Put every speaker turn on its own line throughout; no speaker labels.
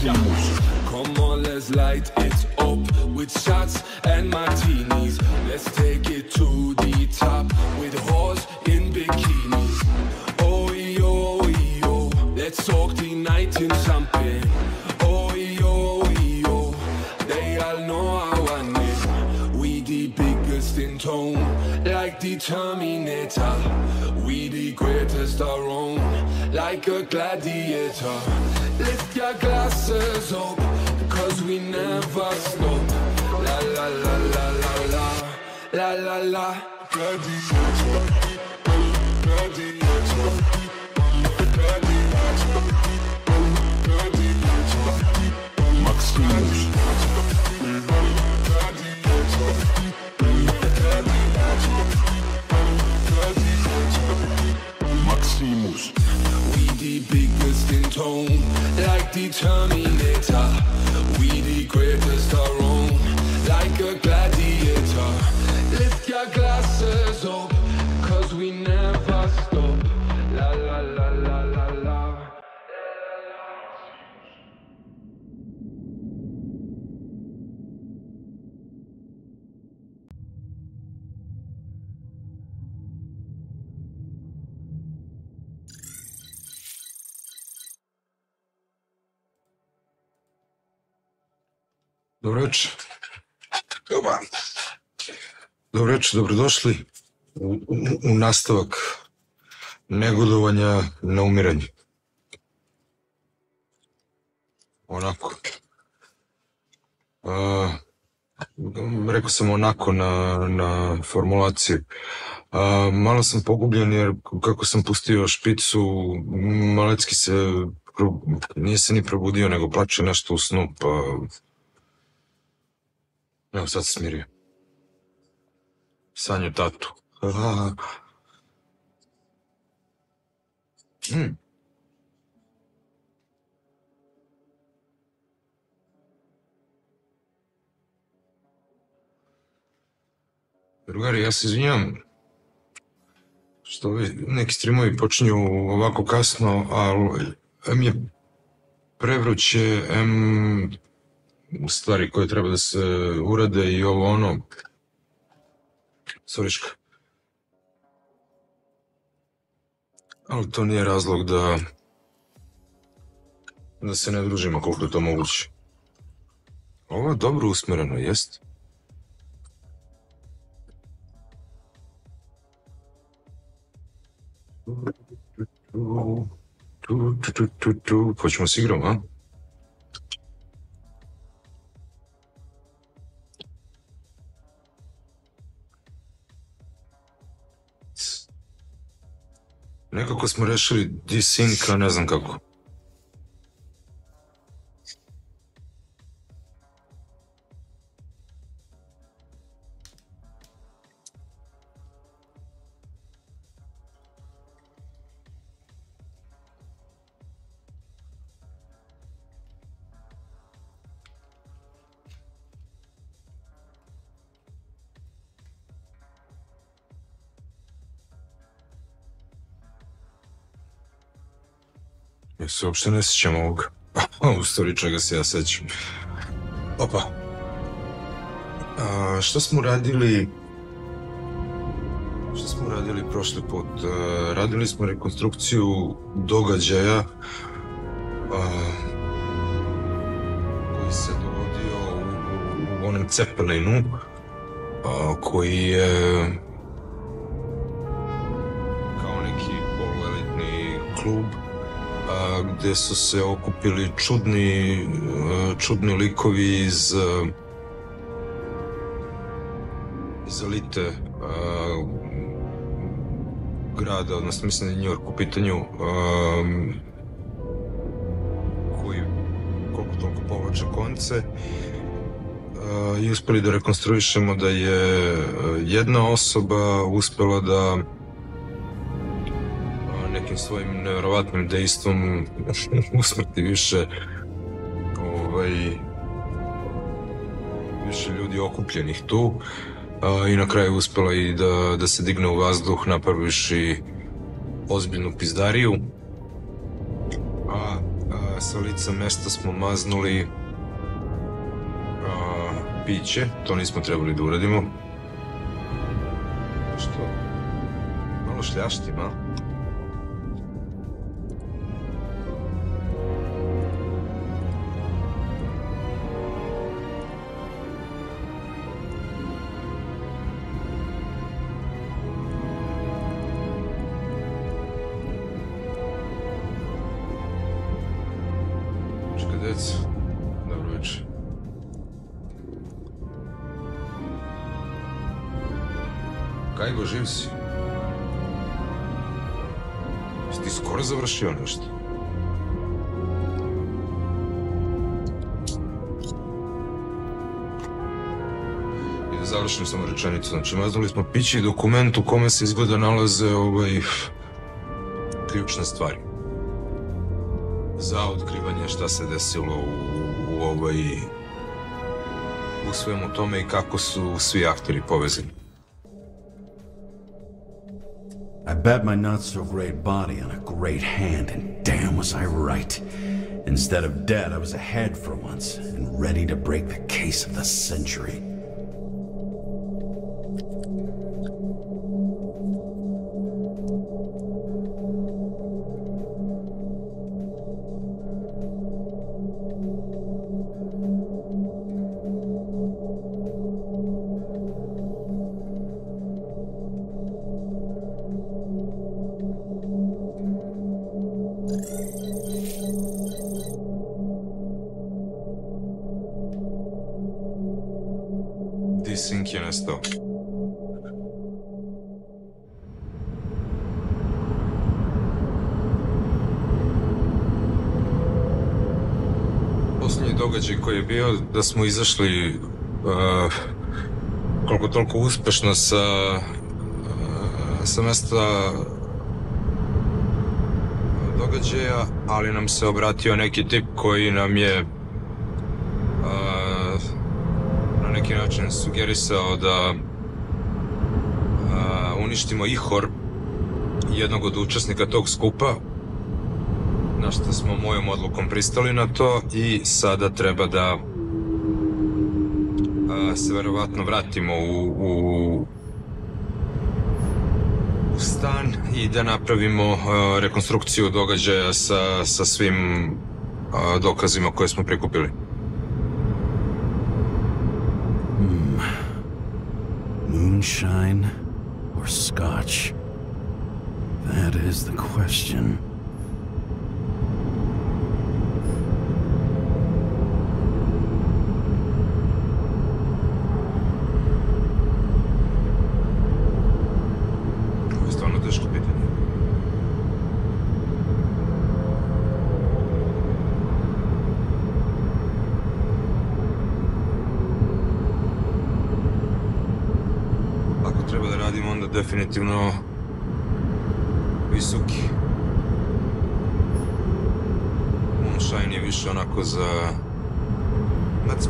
Maximus. Come on, let's light it up with shots and martinis. Let's take it to the top with whores in bikinis. Oh, yo, yo, let's talk the night in champagne. Oh, yo, yo, they all know I want it. We the biggest in town, like the Terminator. We the greatest around, like a gladiator. Lift your glasses up, cause we never stop. La la la la la la, la la la. Gladiator, gladiator, gladiator, gladiator. Maximus. Maximus. We the biggest in town, like the Terminator. We the greatest around, like a gladiator. Lift your glasses up, cause we never stop. La la la la la la.
Dobro veče. Dobro veče, dobrodošli u nastavak negodovanja na umiranje. Onako. Rekao sam onako na formulaciju. Malo sam pogubljen jer kako sam pustio špicu, Malecki nije se ni probudio, nego plače nešto u snu, pa... Evo, sad se smirio. Sanju tatu. Drugari, ja se izvinjam što neki streamovi počinju ovako kasno, ali M je prevruće, M stvari koje treba da se urade i ovo ono. Soriška. Ali to nije razlog da se ne družimo koliko je to moguće. Ovo je dobro usmereno, jest? Hoćemo s igrom, a? Nekako smo rešili desync, a ne znam kako. Ja se uopšte ne sjećam ovoga. U stvari čega se ja sećam. Opa. Šta smo radili prošli put? Radili smo rekonstrukciju događaja koji se dogodio u onom Cepelinu, koji je kao neki poluelitni klub gde su se okupili čudni likovi iz elite grada, odnosno mislim da je Njujork u pitanju, koji koliko toliko povlače konce, i uspeli da rekonstruišemo da je jedna osoba uspela da nekim svojim nevjerovatnim dejstvom usmrti više ljudi okupljenih tu, i na kraju uspela i da se digne u vazduh napravivši ozbiljnu pizdariju. Sa lica mesta smo maznuli piće, to nismo trebali da uradimo. Što? Malo šljaštim, a? Dobro veče. Kajgo, živ si? Jesi ti skoro završio nešto? I da završim samo rečenicu. Znači, maznuli smo pići i dokument u kome se izgleda nalaze ključne stvari za otkrivanje šta se desilo u svemu tome i kako su svi aktori povezani.
I bet my not so great body on a great hand, and damn was I right. Instead of dead, I was ahead for once, and ready to break the case of the century.
Sink je nestao. Posljednji događaj koji je bio da smo izašli koliko toliko uspešno sa mesta događaja, ali nam se obratio neki tip koji nam je na neki način sugerisao da uništimo ihor jednog od učesnika tog skupa, na što smo mojom odlukom pristali na to i sada treba da se verovatno vratimo u stan i da napravimo rekonstrukciju događaja sa svim dokazima koje smo prikupili.
Moonshine or scotch? That is the question.
Ovo je stvarno teško pitanje. Treba da radimo onda definitivno visoki. Moonshine je više onako za mac.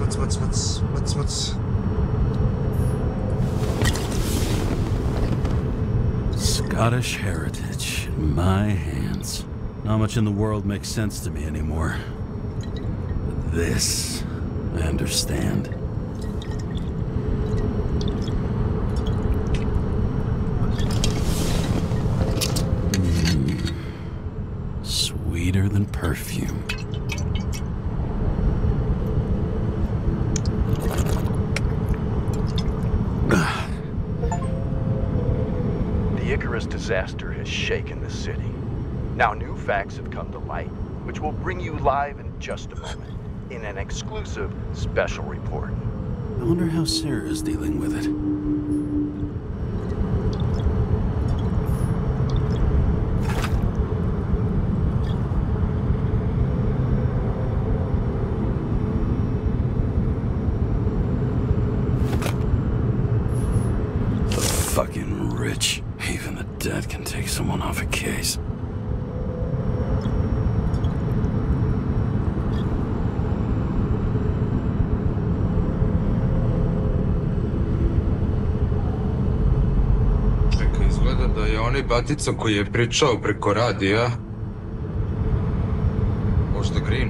Scottish heritage in my hands. Not much in the world makes sense to me anymore. But this, I understand. Sweeter than perfume.
The Icarus disaster has shaken the city. Now new facts have come to light, which will bring you live in just a moment, in an exclusive special report.
I wonder how Sarah is dealing with it. Fucking rich. Even the dead can take someone off a case.
Čekaj, izgleda da je onaj batica koji je pričao preko radija možda grije.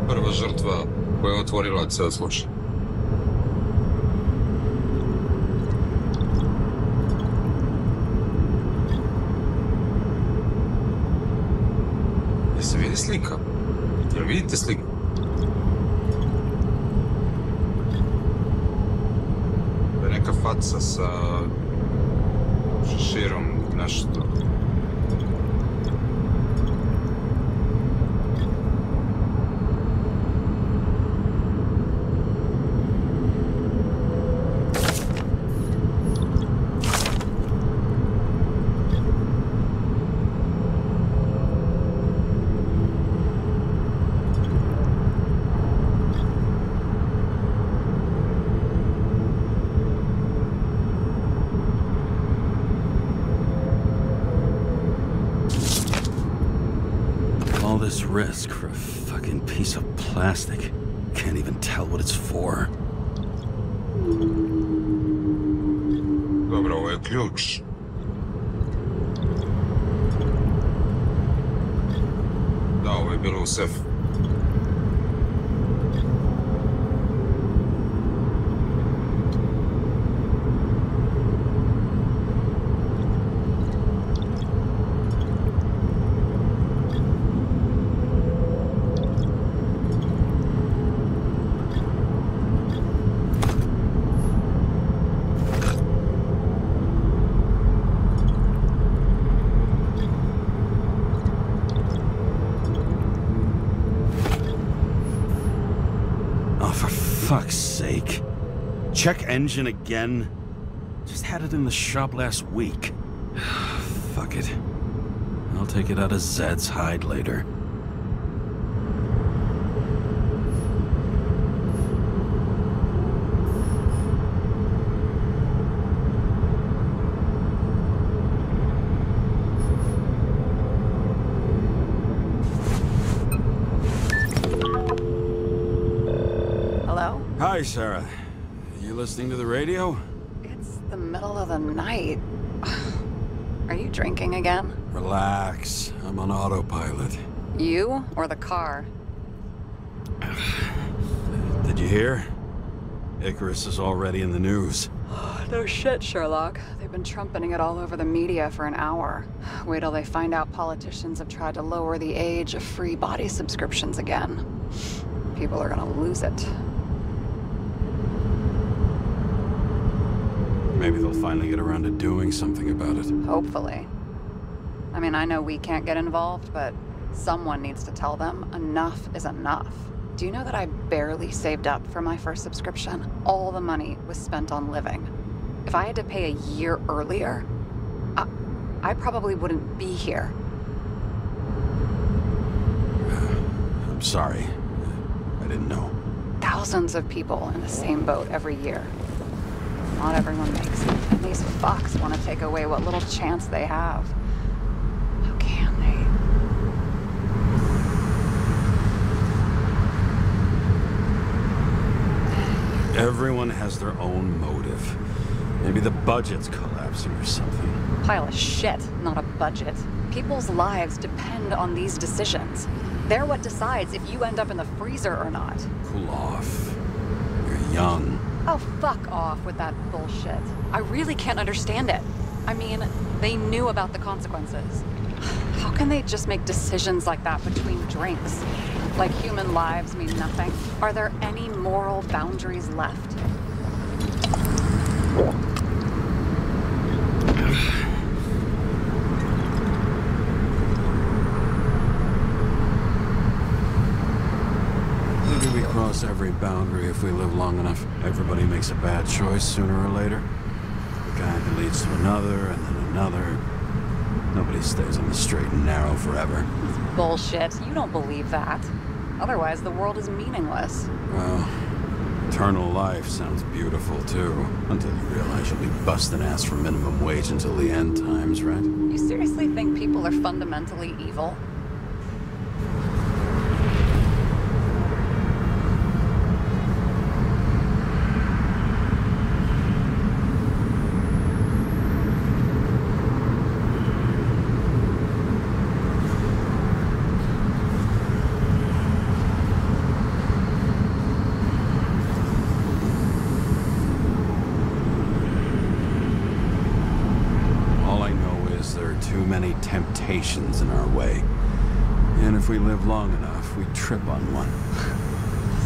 prva žrtva koja je otvorila ceo slučaj. Jel se vidi slika? Jel vidite sliku? To je neka faca sa šeširom, nešto.
Risk for a fucking piece of plastic. Can't even tell what it's for.
Dobro, ovo je ključ. Da, ovo je bilo u sefu.
Fuck's sake. Check engine again? Just had it in the shop last week. Fuck it. I'll take it out of Zed's hide later. Hi, Sarah. You listening to the radio?
It's the middle of the night. Are you drinking again?
Relax. I'm on autopilot.
You or the car?
Did you hear? Icarus is already in the news.
No shit, Sherlock. They've been trumpeting it all over the media for an hour. Wait till they find out politicians have tried to lower the age of free body subscriptions again. People are gonna lose it.
Maybe they'll finally get around to doing something about it.
Hopefully. I mean, I know we can't get involved, but someone needs to tell them enough is enough. Do you know that I barely saved up for my first subscription? All the money was spent on living. If I had to pay a year earlier, I probably wouldn't be here.
I'm sorry. I didn't know.
Thousands of people in the same boat every year. Not everyone makes it, and these fucks want to take away what little chance they have. How can they?
Everyone has their own motive. Maybe the budget's collapsing or something.
Pile of shit, not a budget. People's lives depend on these decisions. They're what decides if you end up in the freezer or not.
Cool off. You're young.
Oh, fuck off with that bullshit. I really can't understand it. I mean, they knew about the consequences. How can they just make decisions like that between drinks? Like human lives mean nothing? Are there any moral boundaries left?
Maybe we cross every boundary if we live long enough. Everybody makes a bad choice sooner or later. The guy leads to another, and then another. Nobody stays on the straight and narrow forever.
It's bullshit. You don't believe that. Otherwise, the world is meaningless.
Well, eternal life sounds beautiful, too. Until you realize you'll be busting ass for minimum wage until the end times, right?
You seriously think people are fundamentally evil?
temptations in our way. And if we live long enough, we trip on one.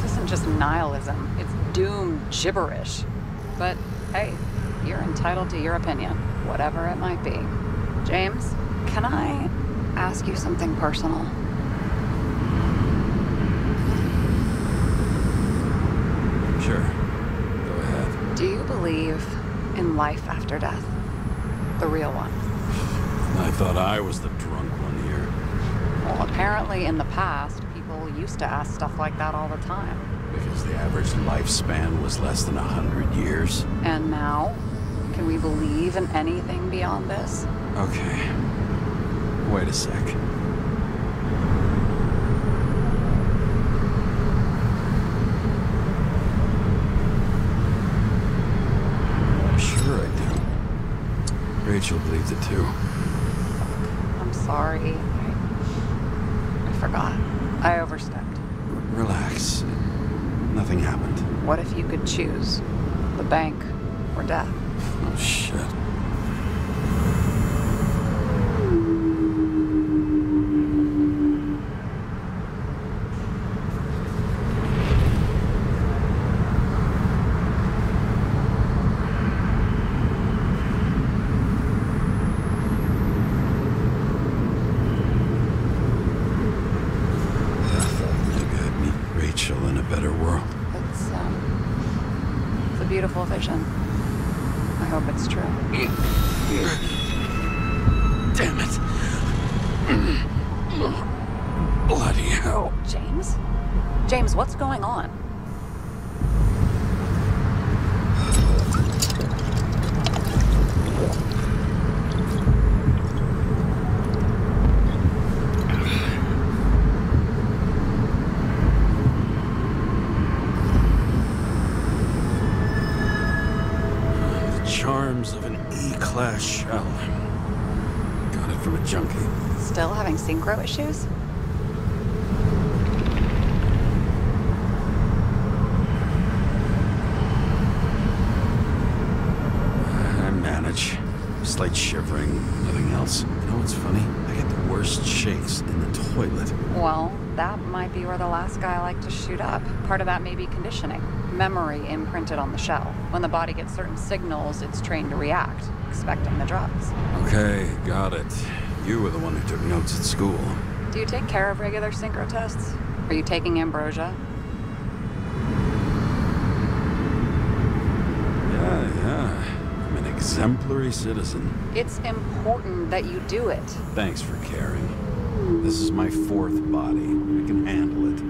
This isn't just nihilism, it's doom gibberish. But hey, you're entitled to your opinion, whatever it might be. James, can I ask you something personal?
Sure. Go ahead.
Do you believe in life after death? The real one?
I thought I was the drunk one here.
Well, apparently in the past, people used to ask stuff like that all the time.
Because the average lifespan was less than 100 years.
And now? Can we believe in anything beyond this?
Okay. Wait a sec. Sure I do. Rachel believes it too.
I'm sorry. I forgot. I overstepped.
Relax. Nothing happened.
What if you could choose? The bank or death?
Oh, shit.
Beautiful vision. I hope it's true.
Damn it. Bloody hell.
James? James, what's going on?
Of an E-class shell. Got it from a junkie.
Still having synchro issues?
I manage. Slight shivering, nothing else. You know what's funny? I get the worst shakes in the toilet.
Well, that might be where the last guy liked to shoot up. Part of that may be conditioning. Memory imprinted on the shell. When the body gets certain signals, it's trained to react, expecting the drugs.
Okay, got it. You were the one who took notes at school.
Do you take care of regular synchro tests? Are you taking ambrosia?
Yeah. I'm an exemplary citizen.
It's important that you do it.
Thanks for caring. This is my fourth body. I can handle it.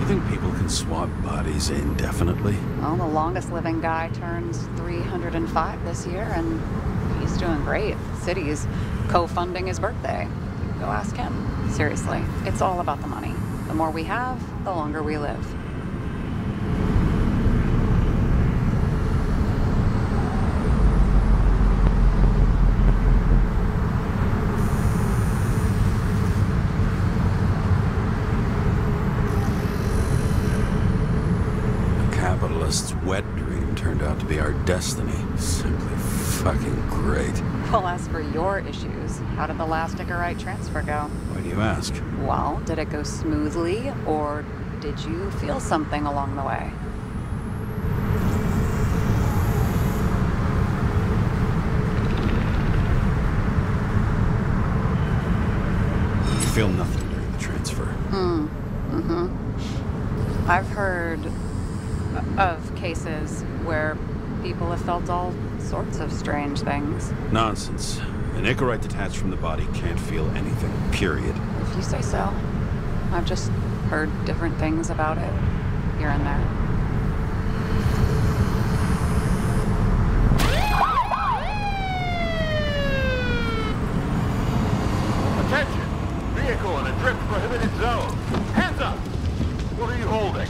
You think people can swap bodies indefinitely?
Well, the longest living guy turns 305 this year, and he's doing great. The city's co-funding his birthday. Go ask him. Seriously, it's all about the money. The more we have, the longer we live.
Wet dream turned out to be our destiny. Simply fucking great.
Well, as for your issues, how did the last Icarite transfer go?
Why do you ask?
Well, did it go smoothly, or did you feel something along the way?
You feel nothing during the transfer.
I've heard of cases where people have felt all sorts of strange things.
Nonsense. An Icarite detached from the body can't feel anything, period.
If you say so. I've just heard different things about it, here and there.
Attention! Vehicle in a drift prohibited zone. Hands up! What are you holding?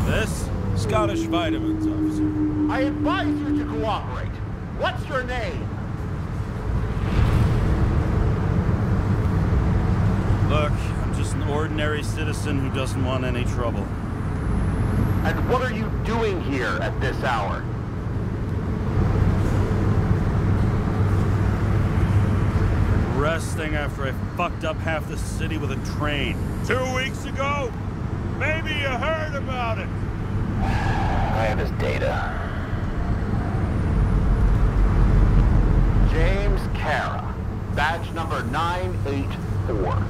This? Scottish vitamins, officer.
I advise you to cooperate. What's your name?
Look, I'm just ordinary citizen who doesn't want any trouble.
And what are you doing here at this hour?
Resting after I fucked up half the city with a train. 2 weeks ago? Maybe you heard about it.
I have his data. Džejms Kara, badge number 984.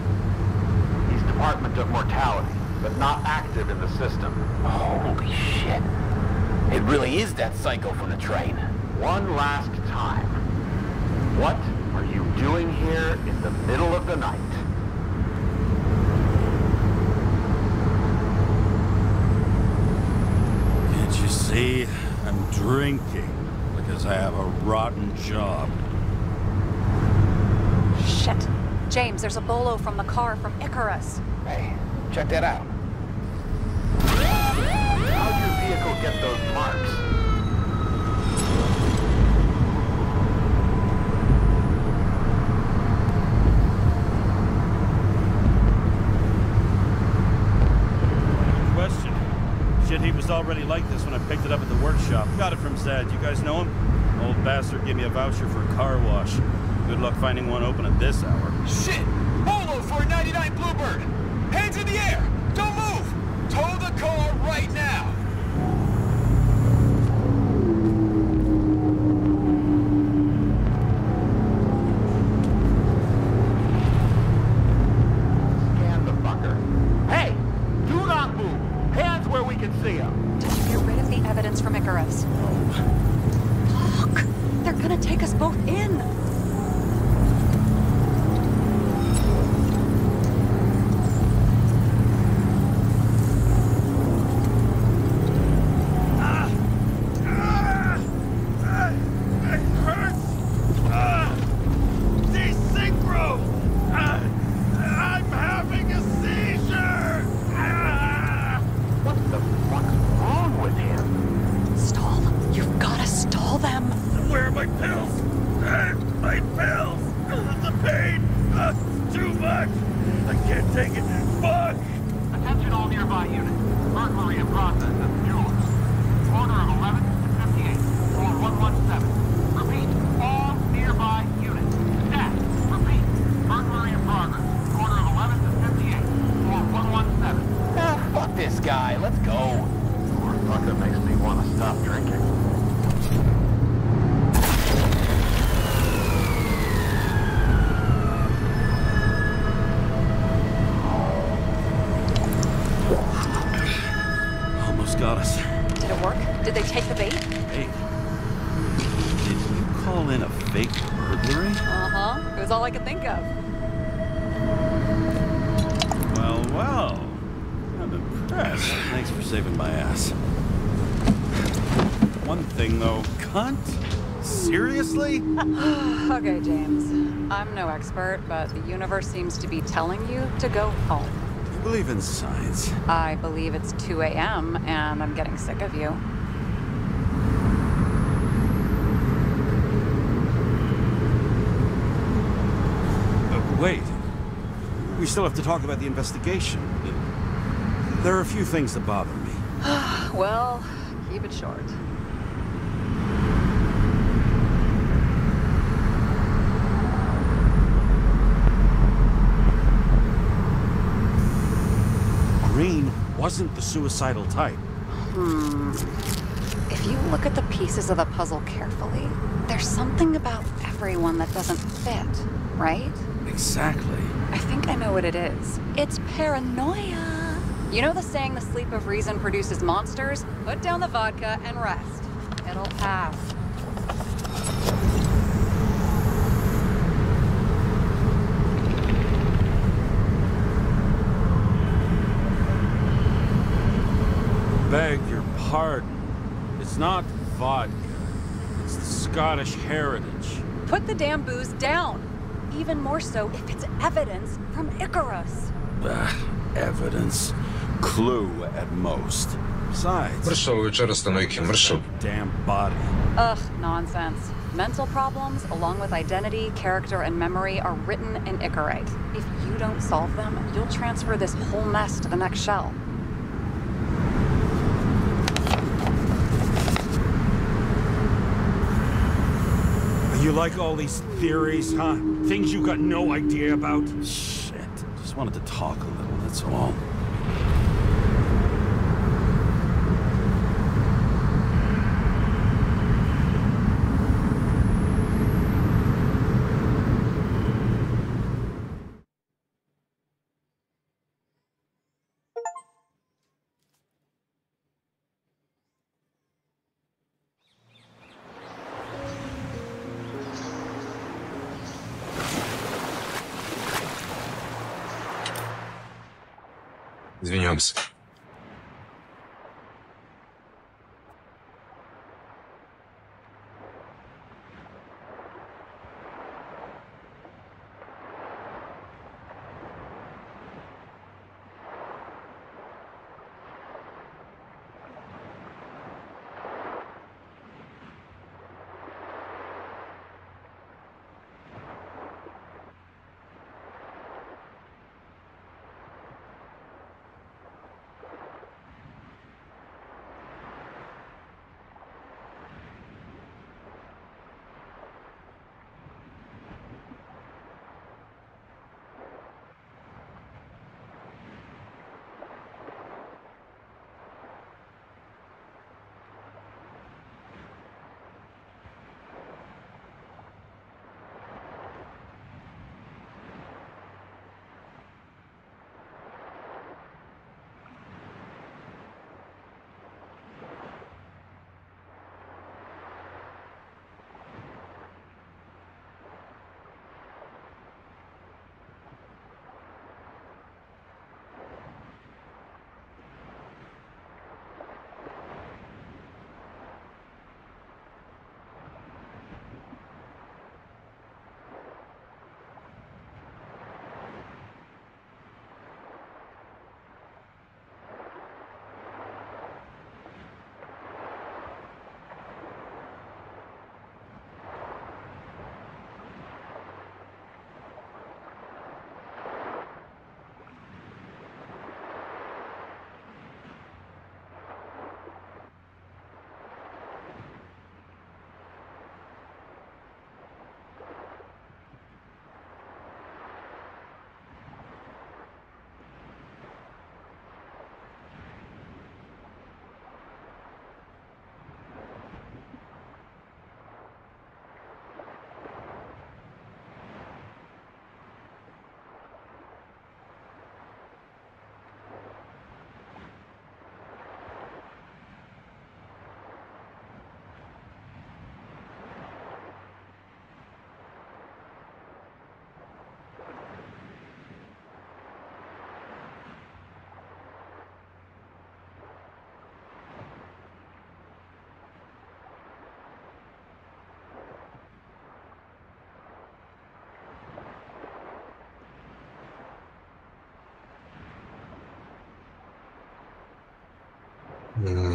He's Department of Mortality, but not active in the system.
Holy shit. It really is that psycho from the train.
One last time. What are you doing here in the middle of the night?
Can't you see? I'm drinking because I have a rotten job.
Shit. James, there's a bolo from the car from Icarus.
Hey, check that out.
How'd your vehicle get those marks?
Question. Shit, he was already like this when I picked it up at the workshop. Got it from Zed. You guys know him? Old bastard gave me a voucher for a car wash. Good luck finding one open at this hour.
Shit! Bolo for a 99 Bluebird! Hands in the air! Don't move! Tow the car right now!
Scan the fucker. Hey! Do not move! Hands where we can see him!
Did you get rid of the evidence from Icarus? Look! They're gonna take us both in! Okay, James. I'm no expert, but the universe seems to be telling you to go home.
You believe in science?
I believe it's 2 a.m. and I'm getting sick of you.
Wait. We still have to talk about the investigation. There are a few things that bother me.
Well, keep it short.
Green wasn't the suicidal type.
If you look at the pieces of the puzzle carefully, there's something about everyone that doesn't fit, right?
Exactly.
I think I know what it is. It's paranoia. You know the saying, the sleep of reason produces monsters? Put down the vodka and rest. It'll pass.
Beg your pardon. It's not vodka. It's the Scottish heritage.
Put the damn booze down. Even more so if it's evidence from Icarus.
Evidence. Clue at most. Besides,
Mršavo večeras na neki mršav.
damn body.
Ugh, nonsense. Mental problems, along with identity, character, and memory, are written in Icarite. If you don't solve them, you'll transfer this whole mess to the next shell.
You like all these theories, huh? Things you got no idea about? Shit. Just wanted to talk a little, that's all.
Izvinjavam se.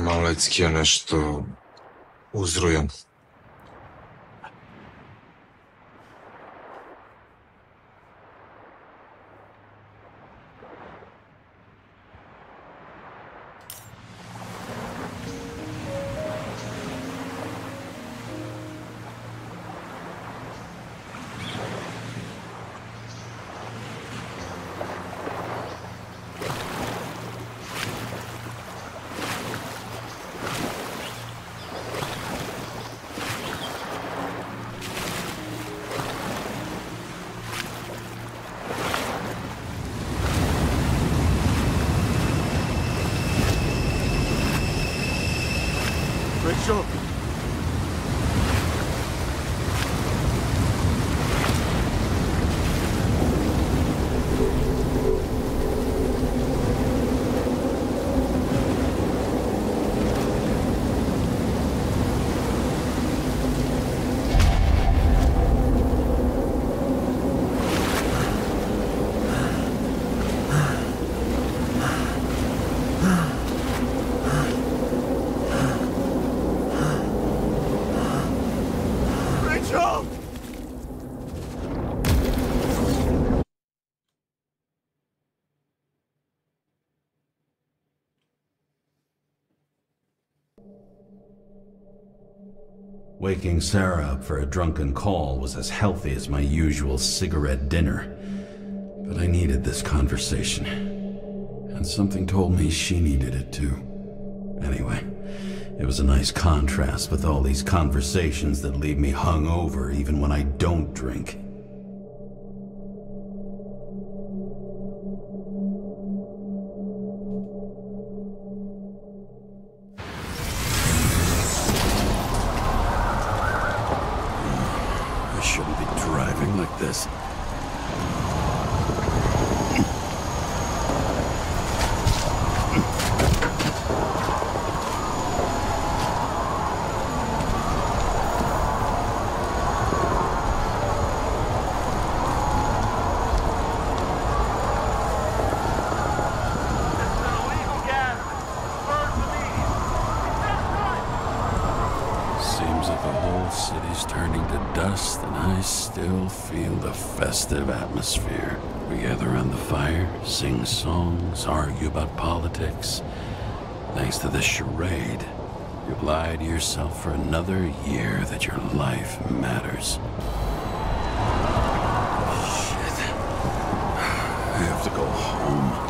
Malecki je nešto uzrujan.
Rachel! Waking Sarah up for a drunken call was as healthy as my usual cigarette dinner. But I needed this conversation. And something told me she needed it too. Anyway, it was a nice contrast with all these conversations that leave me hungover even when I don't drink. I shouldn't be driving like this. I still feel the festive atmosphere. We gather around the fire, sing songs, argue about politics. Thanks to this charade, you've lied to yourself for another year that your life matters. Shit. I have to go home.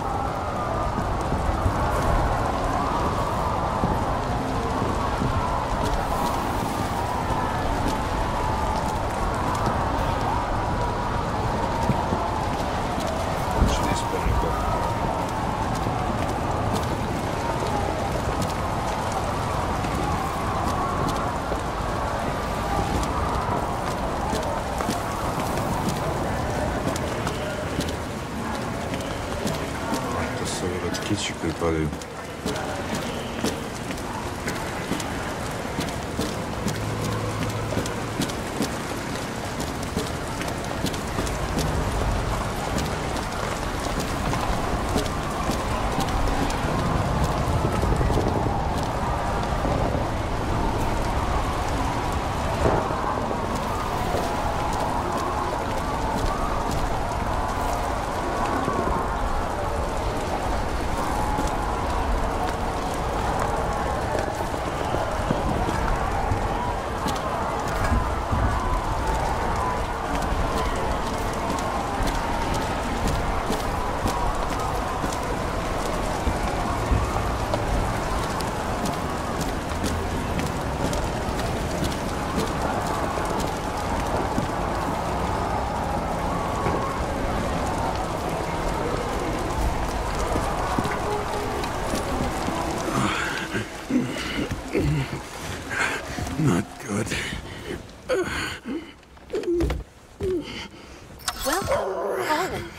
Not good.
Welcome home.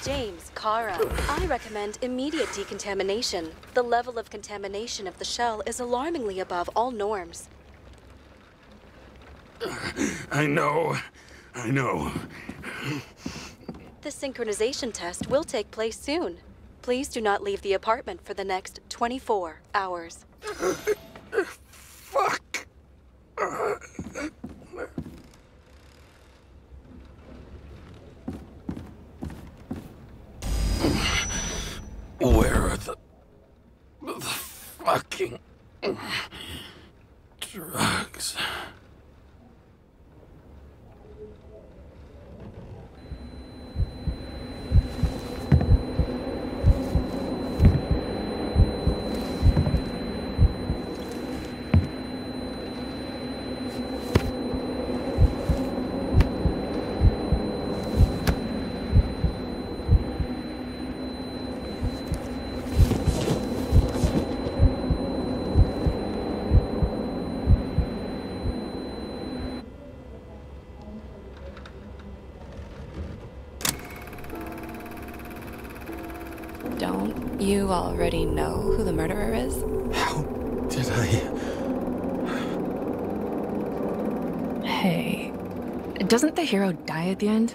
Džejms Kara. I recommend immediate decontamination. The level of contamination of the shell is alarmingly above all norms.
I know.
The synchronization test will take place soon. Please do not leave the apartment for the next 24 hours.
Fuck. Where are the fucking drugs?
Don't you already know who the murderer is?
How did I?
Hey, doesn't the hero die at the end?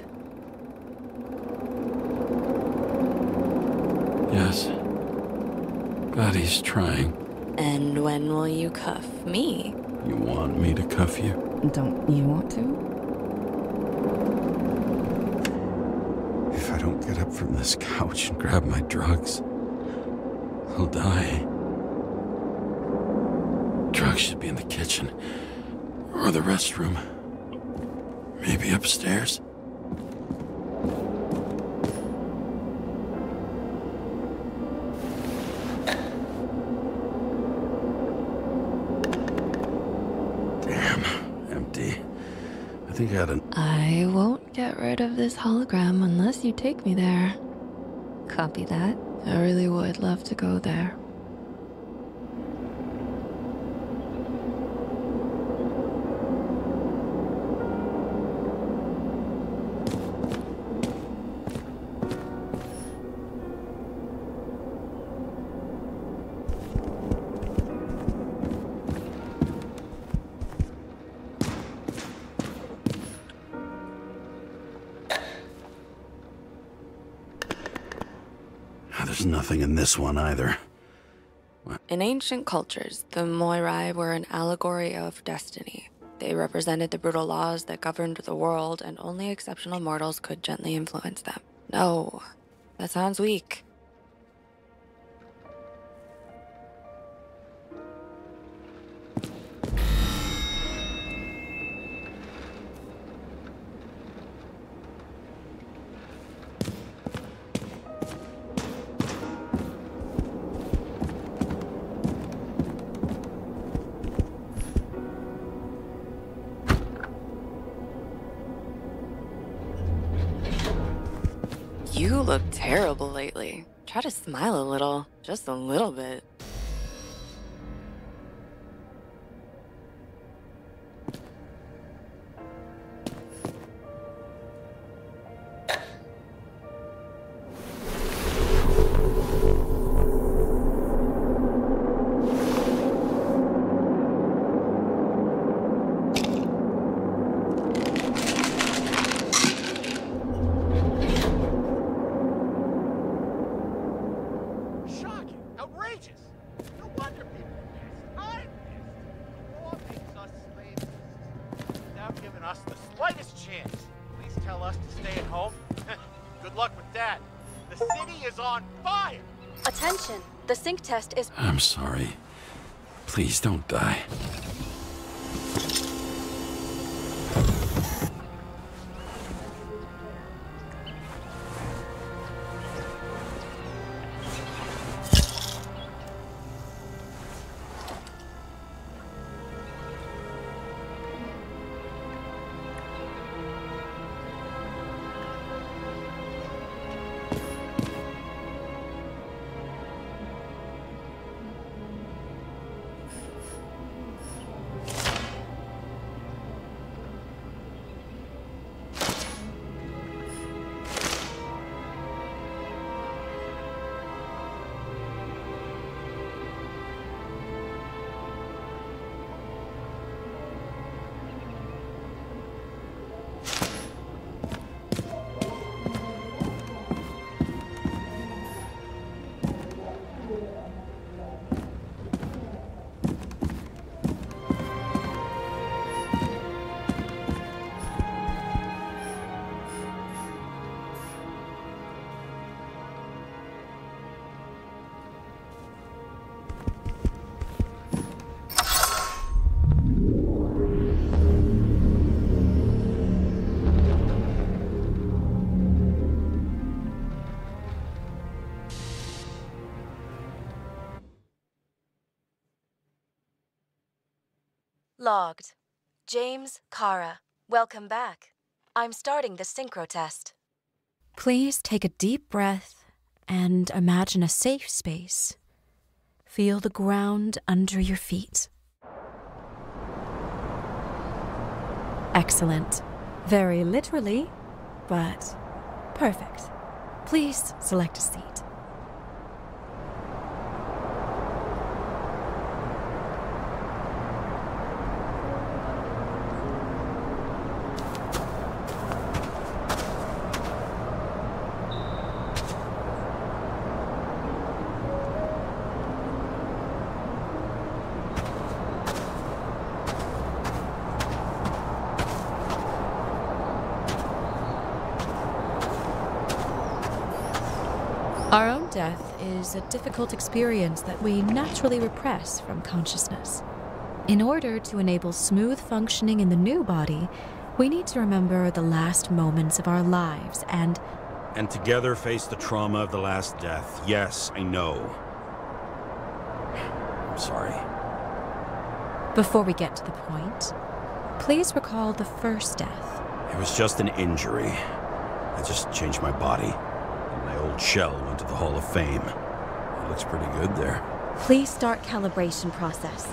Yes. But he's trying.
And when will you cuff me?
You want me to cuff you?
Don't you want to?
If I don't get up from this couch and grab my drugs, I'll die. Drugs should be in the kitchen, Or the restroom. Maybe upstairs. Damn, empty. I think I had an...
I won't get rid of this hologram unless you take me there. Copy that. I really would love to go there.
There's nothing in this one either.
In ancient cultures, the Moirai were an allegory of destiny. They represented the brutal laws that governed the world, and only exceptional mortals could gently influence them. No, that sounds weak. You look terrible lately. Try to smile a little, just a little bit.
Attention, the sync test is...
I'm sorry. Please don't die.
Logged. Džejms Kara. Welcome back. I'm starting the synchro test.
Please take a deep breath and imagine a safe space. Feel the ground under your feet. Excellent. Very literally, but perfect. Please select a seat. Our own death is a difficult experience that we naturally repress from consciousness. In order to enable smooth functioning in the new body, we need to remember the last moments of our lives and
together face the trauma of the last death. Yes, I know. I'm sorry.
Before we get to the point, please recall the first death.
It was just an injury. I just changed my body. And my old shell went to the Hall of Fame. It looks pretty good there.
Please start calibration process.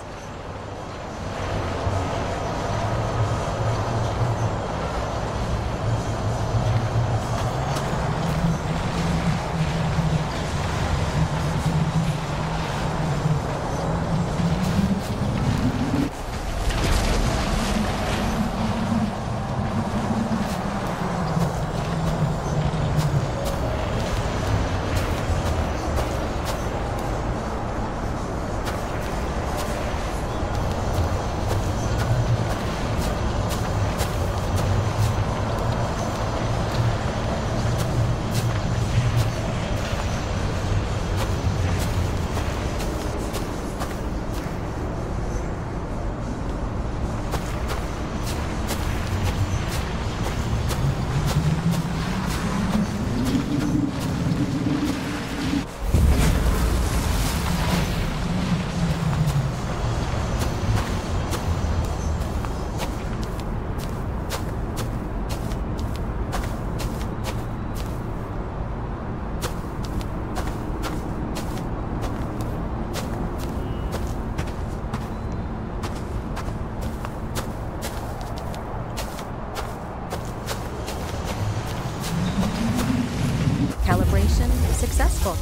Calibration successful.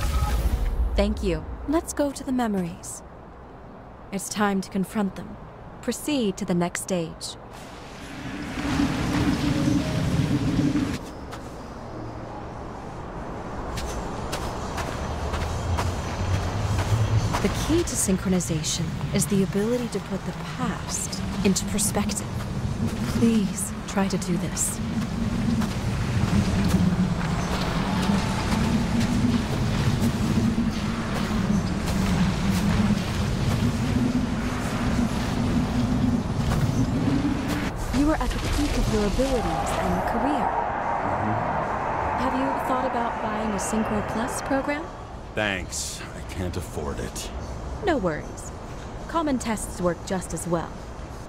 Thank you. Let's go to the memories. It's time to confront them. Proceed to the next stage. The key to synchronization is the ability to put the past into perspective. Please try to do this. You are at the peak of your abilities and career. Have you thought about buying a Synchro Plus program?
Thanks. I can't afford it.
No worries. Common tests work just as well.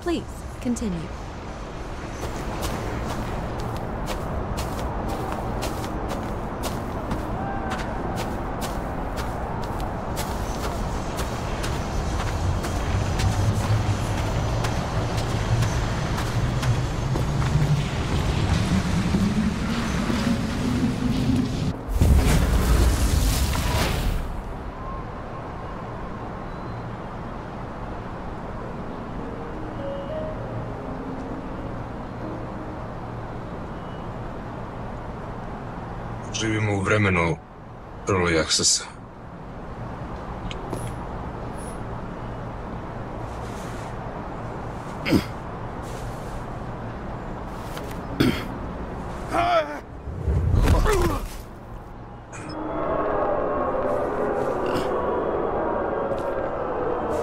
Please, continue.
Živimo u vremenu early accessa.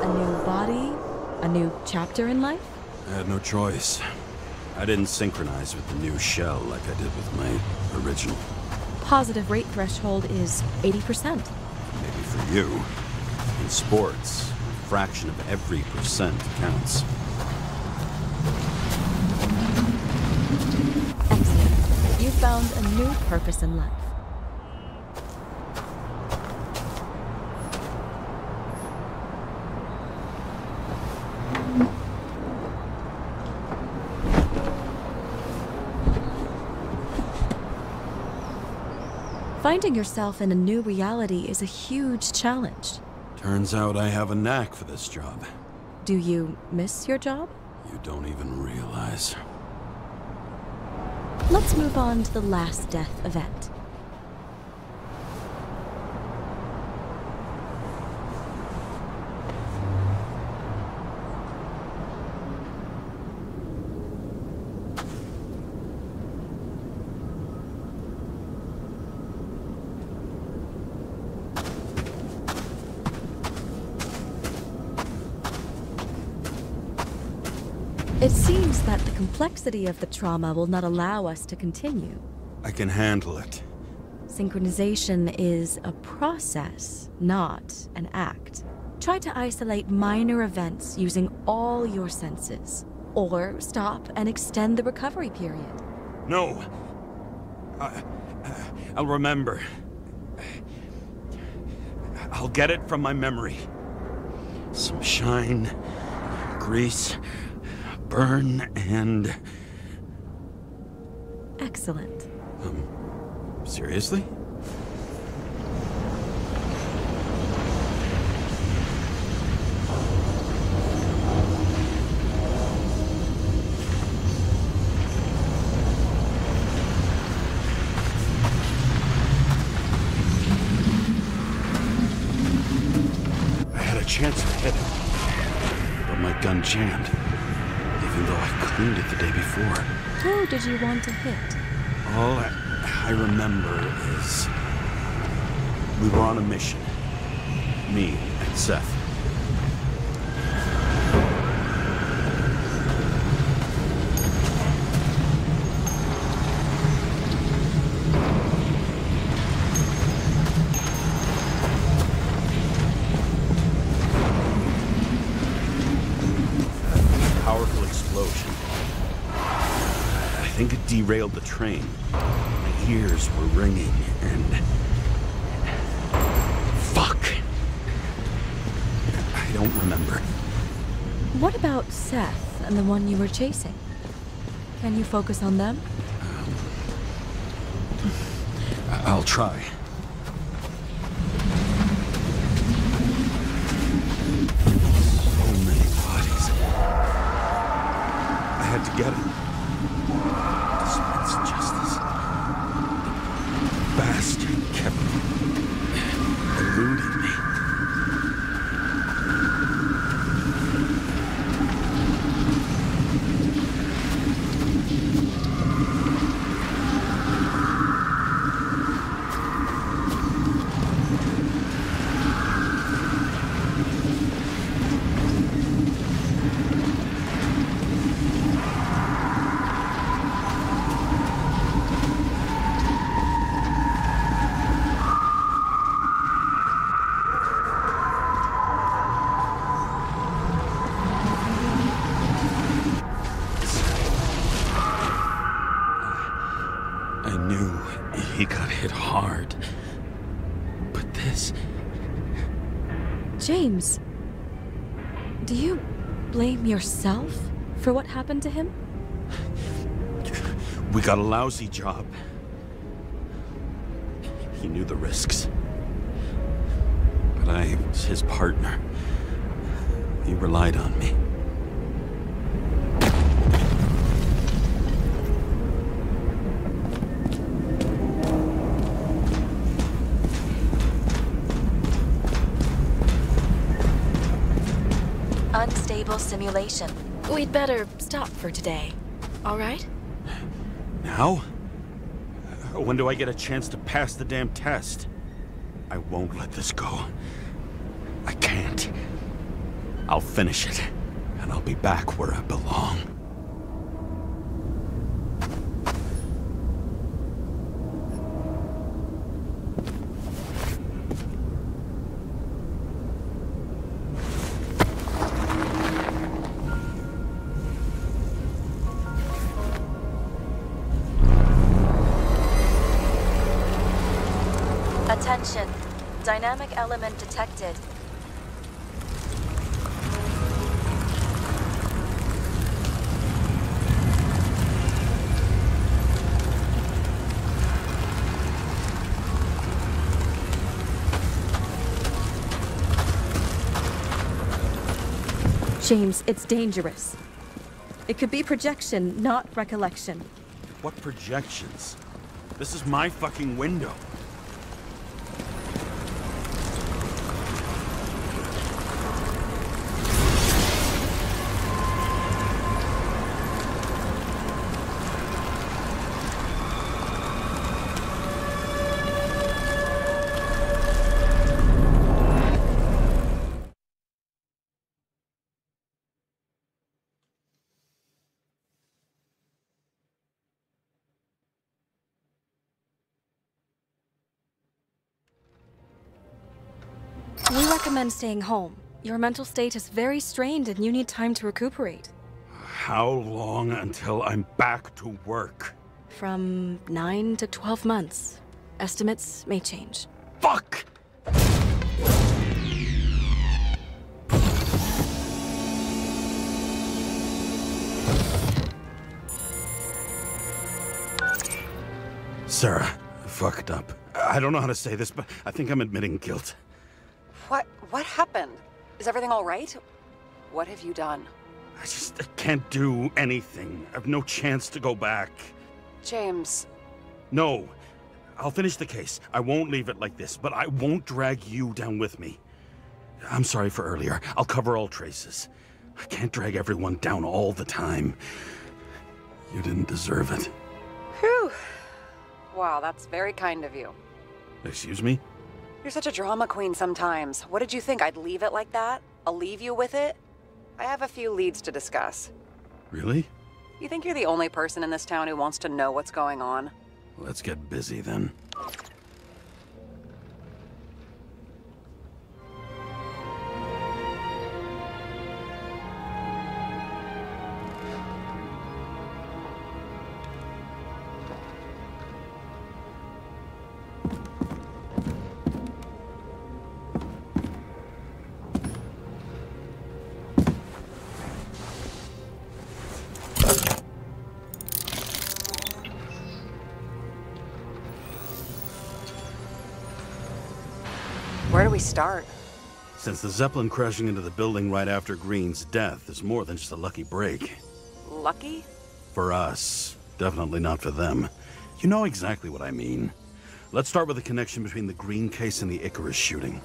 A new body? A new chapter in life?
I had no choice. I didn't synchronize with the new shell like I did with my original.
Positive rate threshold is 80%.
Maybe for you. In sports, a fraction of every percent counts.
Excellent. You found a new purpose in life. Finding yourself in a new reality is a huge challenge.
Turns out I have a knack for this job.
Do you miss your job?
You don't even realize.
Let's move on to the last death event. It seems that the complexity of the trauma will not allow us to continue.
I can handle it.
Synchronization is a process, not an act. Try to isolate minor events using all your senses, or stop and extend the recovery period.
No. I'll remember. I'll get it from my memory. Some shine, grease, burn, and...
Excellent.
Seriously? Chance to hit him, but my gun jammed, even though I cleaned it the day before.
Who did you want to hit?
All I remember is we were on a mission, me and Seth. I think it derailed the train. My ears were ringing, and... Fuck! I don't remember.
What about Seth and the one you were chasing? Can you focus on them?
I'll try. So many bodies. I had to get it. Dispense justice. The bastard kept eluding me. He got hit hard. But this...
James, do you blame yourself for what happened to him?
We got a lousy job. He knew the risks. But I was his partner. He relied on me.
Unstable simulation. We'd better stop for today. All right?
Now? When do I get a chance to pass the damn test? I won't let this go. I can't. I'll finish it, and I'll be back where I belong.
Attention. Dynamic element detected.
James, it's dangerous. It could be projection, not recollection.
What projections? This is my fucking window.
recommend staying home. Your mental state is very strained and you need time to recuperate.
How long until I'm back to work?
From 9 to 12 months. Estimates may change.
Fuck! Sarah, I fucked up. I don't know how to say this, but I think I'm admitting guilt.
What happened? Is everything all right? What have you done?
I can't do anything. I have no chance to go back.
James.
No. I'll finish the case. I won't leave it like this, but I won't drag you down with me. I'm sorry for earlier. I'll cover all traces. I can't drag everyone down all the time. You didn't deserve it.
Whew. Wow, that's very kind of you.
Excuse me?
You're such a drama queen sometimes. What did you think, I'd leave it like that? I'll leave you with it? I have a few leads to discuss.
Really?
You think you're the only person in this town who wants to know what's going on?
Let's get busy then.
Where do we start?
Since the Zeppelin crashing into the building right after Green's death is more than just a lucky break.
Lucky?
For us. Definitely not for them. You know exactly what I mean. Let's start with the connection between the Green case and the Icarus shooting.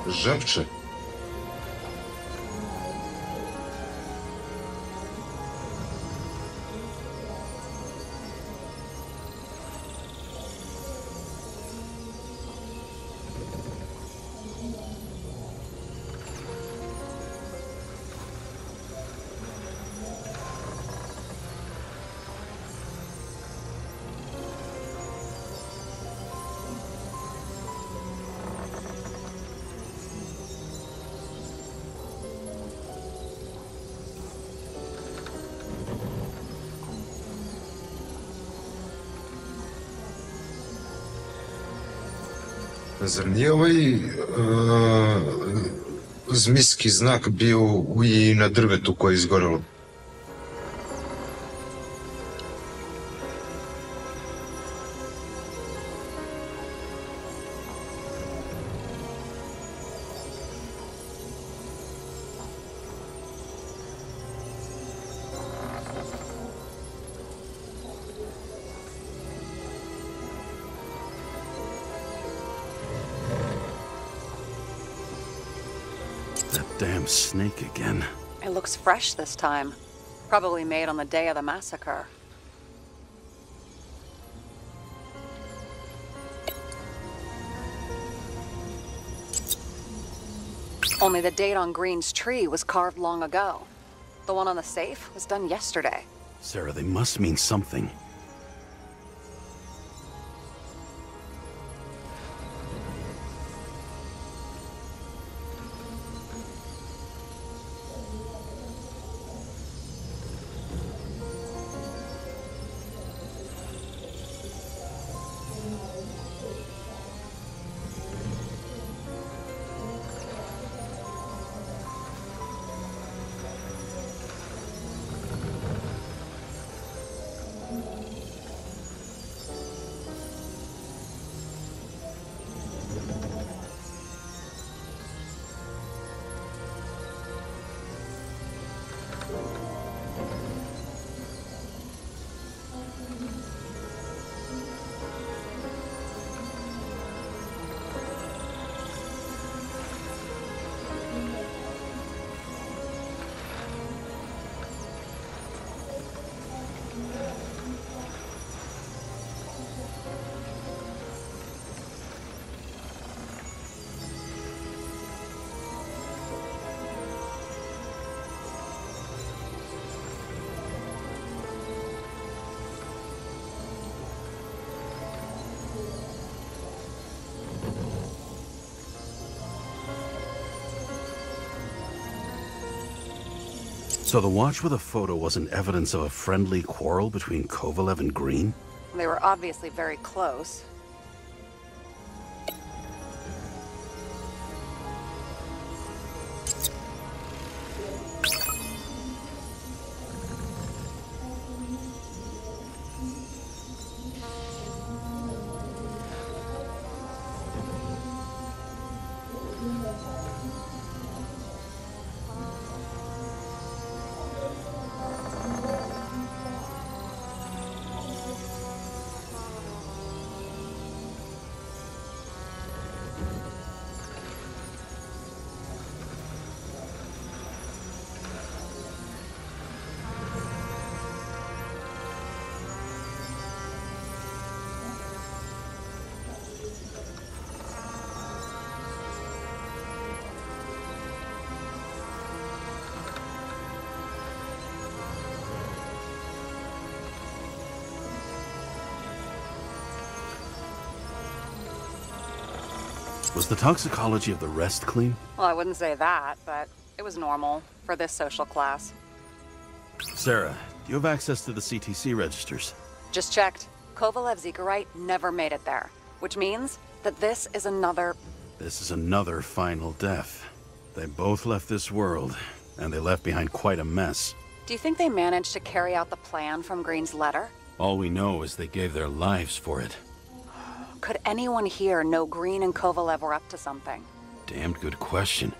Żewczy. Zar nije ovaj zmijski znak bio i na drvetu koje je izgorelo?
Damn snake again.
It looks fresh this time. Probably made on the day of the massacre. Only the date on Green's tree was carved long ago. The one on the safe was done yesterday.
Sarah, they must mean something. So the watch with a photo wasn't evidence of a friendly quarrel between Kovalev and Green?
They were obviously very close.
Was the toxicology of the rest clean?
Well, I wouldn't say that, but it was normal for this social class.
Sarah, do you have access to the CTC registers?
Just checked. Kovalev's Icarite never made it there, which means that this is another
final death. They both left this world, and they left behind quite a mess.
Do you think they managed to carry out the plan from Green's letter?
All we know is they gave their lives for it.
Could anyone here know Green and Kovalev were up to something?
Damned good question.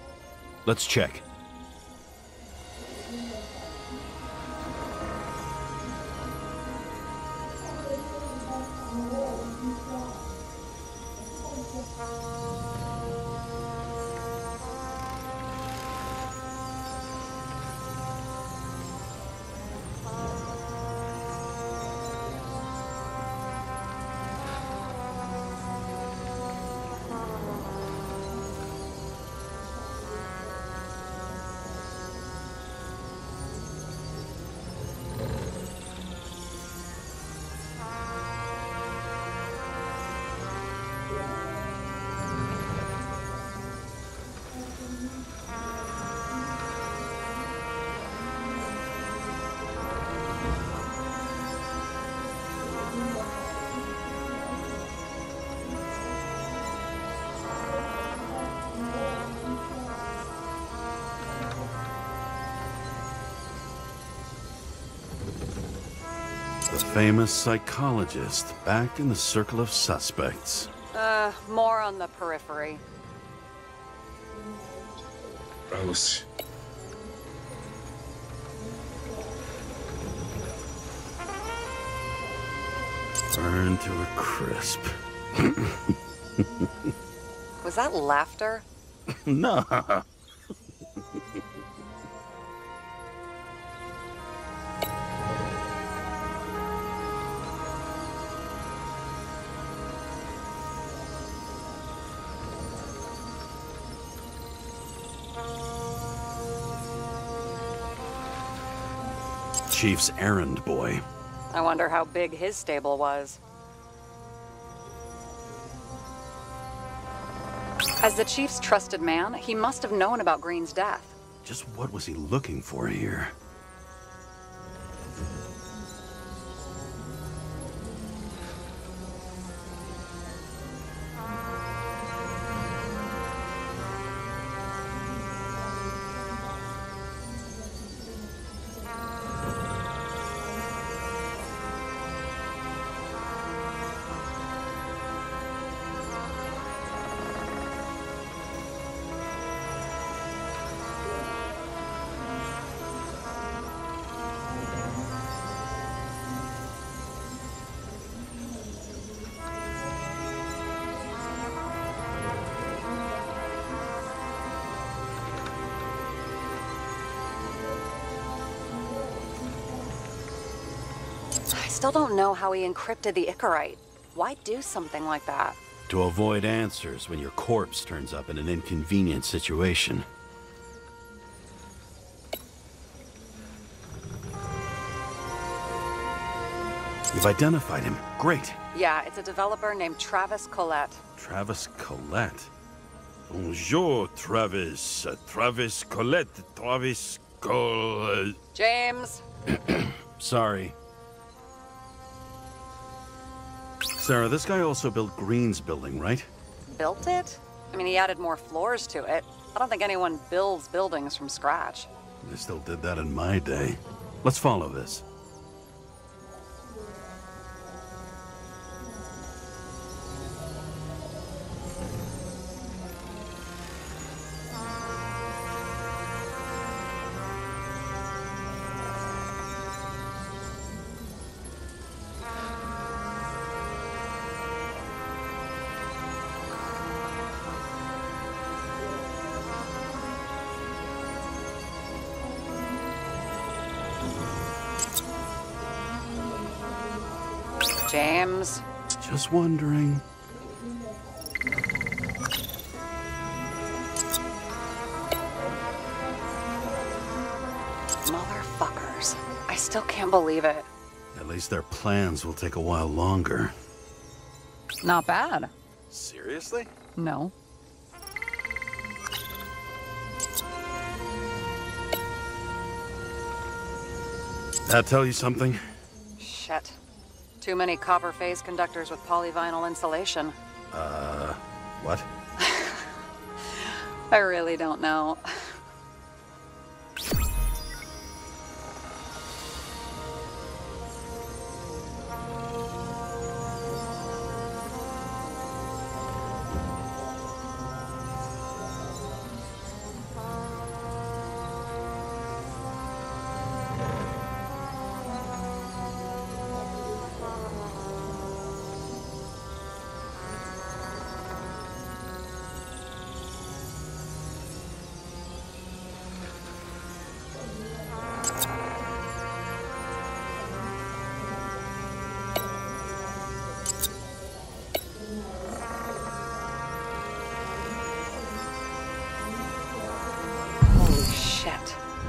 Let's check. The famous psychologist, back in the circle of suspects.
More on the periphery.
Pravo si.
Burned to a crisp.
Was that laughter?
No. Chief's errand boy.
I wonder how big his stable was. As the Chief's trusted man, he must have known about Green's death.
Just what was he looking for here?
I still don't know how he encrypted the Icarite. Why do something like that?
To avoid answers when your corpse turns up in an inconvenient situation. You've identified him. Great.
Yeah, it's a developer named Travis Collette.
Travis Collette. Bonjour, Travis. Travis Collette. Travis
James!
Sorry. Sarah, this guy also built Green's building, right?
Built it? I mean, he added more floors to it. I don't think anyone builds buildings from scratch.
They still did that in my day. Let's follow this.
James.
Just wondering.
Motherfuckers. I still can't believe it.
At least their plans will take a while longer.
Not bad.
Seriously?
No.
That tell you something?
Shit. Too many copper phase conductors with polyvinyl insulation.
What?
I really don't know.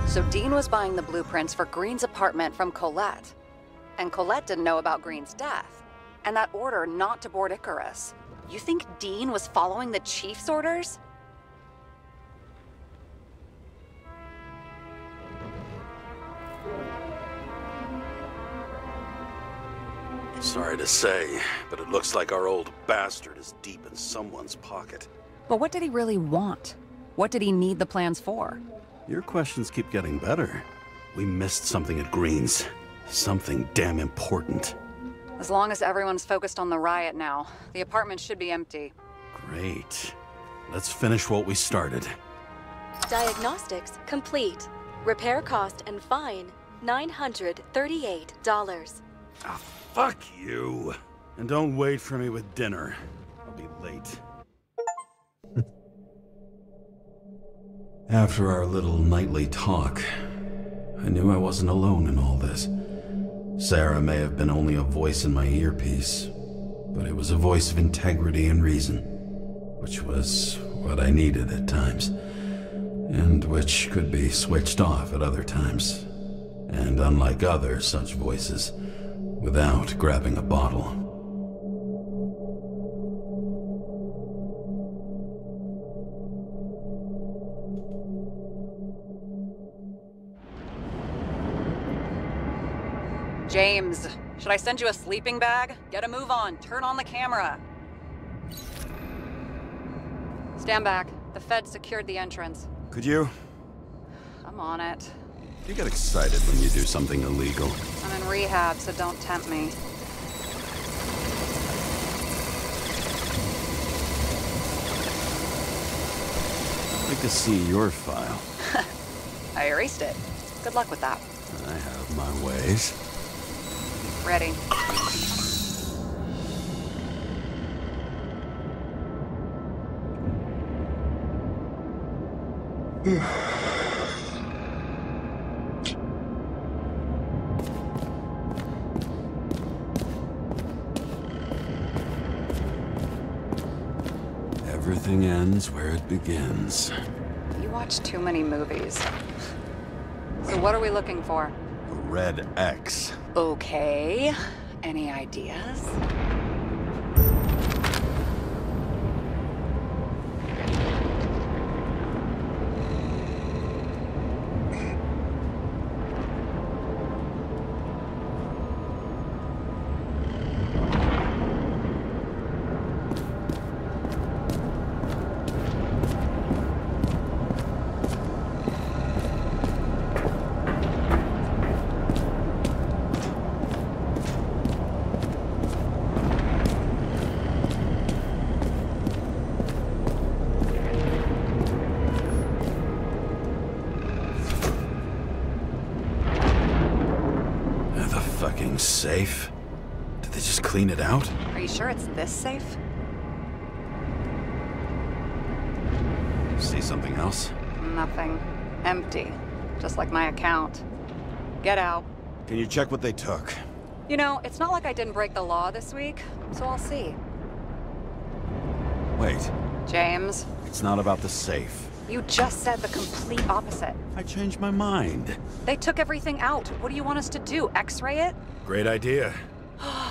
So Dean was buying the blueprints for Green's apartment from Colette. And Colette didn't know about Green's death. And that order not to board Icarus. You think Dean was following the chief's orders?
Sorry to say, but it looks like our old bastard is deep in someone's pocket.
But what did he really want? What did he need the plans for?
Your questions keep getting better. We missed something at Green's. Something damn important.
As long as everyone's focused on the riot now, the apartment should be empty.
Great. Let's finish what we started.
Diagnostics complete. Repair cost and fine, $938.
Ah, fuck you. And don't wait for me with dinner. I'll be late. After our little nightly talk, I knew I wasn't alone in all this. Sarah may have been only a voice in my earpiece, but it was a voice of integrity and reason, which was what I needed at times, and which could be switched off at other times, and unlike other such voices, without grabbing a bottle.
James, should I send you a sleeping bag? Get a move on. Turn on the camera. Stand back. The Fed secured the entrance.
Could you?
I'm on it.
You get excited when you do something illegal.
I'm in rehab, so don't tempt me.
I'd like to see your file.
I erased it. Good luck with that.
I have my ways.
Ready.
Everything ends where it begins.
You watch too many movies. So what are we looking for?
The red X.
Okay. Any ideas?
safe? Did they just clean it out?
Are you sure it's this safe?
See something else?
Nothing. Empty. Just like my account. Get out.
Can you check what they took?
You know, it's not like I didn't break the law this week, so I'll see.
Wait.
James,
It's not about the safe.
you just said the complete opposite.
I changed my mind.
They took everything out. What do you want us to do? X-ray it?
Great idea.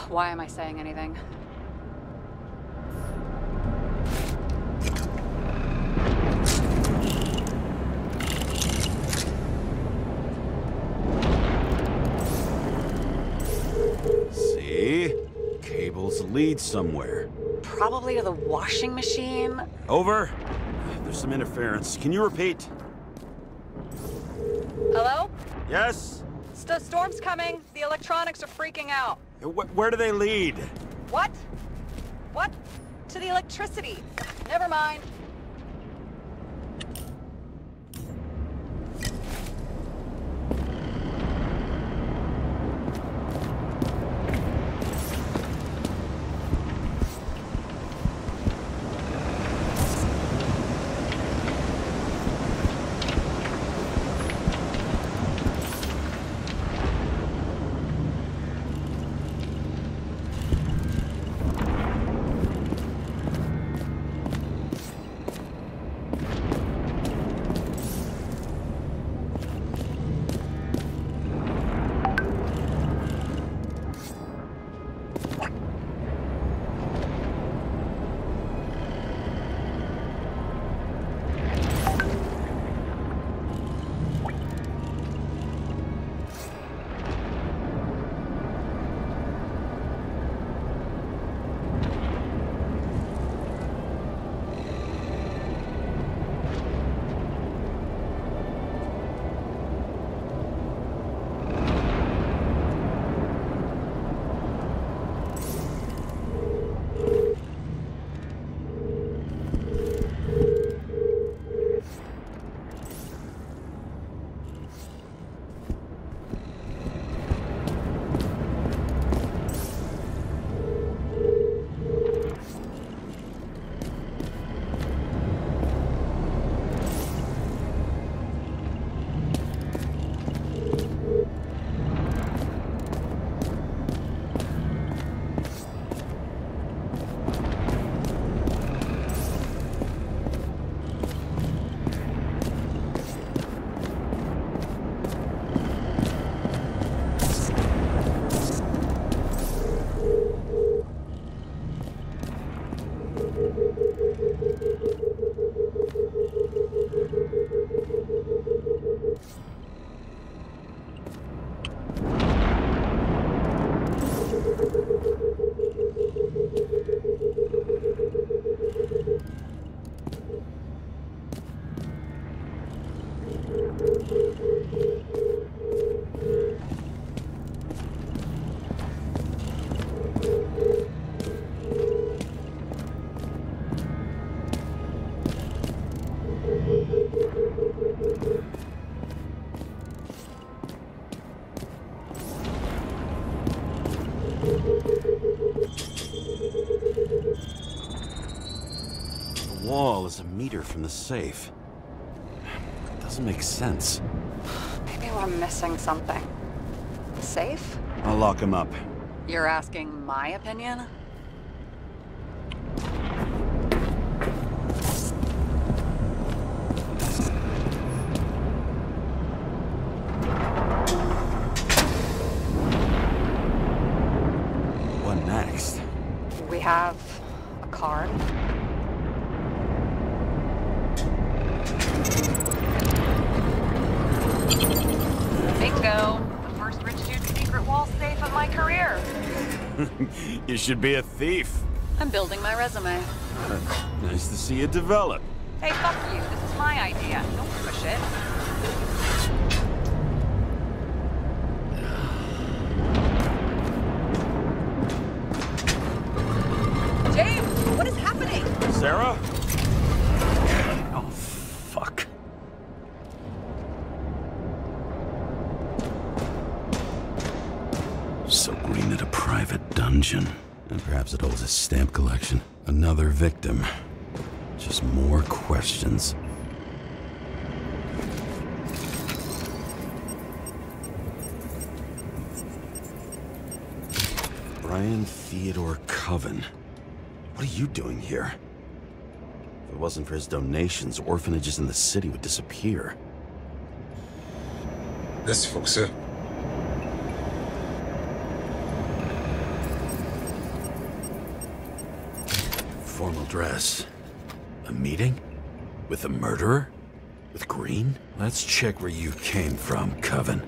Why am I saying anything?
See? Cables lead somewhere.
Probably to the washing machine.
Over. There's some interference. Can you repeat?
Hello?
Yes?
Storm's coming. The electronics are freaking out.
Where do they lead?
What? What? To the electricity. Never mind.
The wall is a meter from the safe. It doesn't make sense.
Maybe we're missing something. Safe?
I'll lock him up.
You're asking my opinion?
What next?
We have a card. Bingo! The first rich dude's secret wall safe of my career.
You should be a thief.
I'm building my resume.
Nice to see you develop.
Hey, fuck you. This is my idea. Don't push it. James, what is happening?
Sarah? Oh, fuck. So green mansion, and perhaps it holds a stamp collection. Another victim. Just more questions. Brian Theodore Coven. What are you doing here? If it wasn't for his donations, orphanages in the city would disappear.
Gdje si, Foxe?
Formal dress. A meeting? With a murderer? With Green? Let's check where you came from, Coven.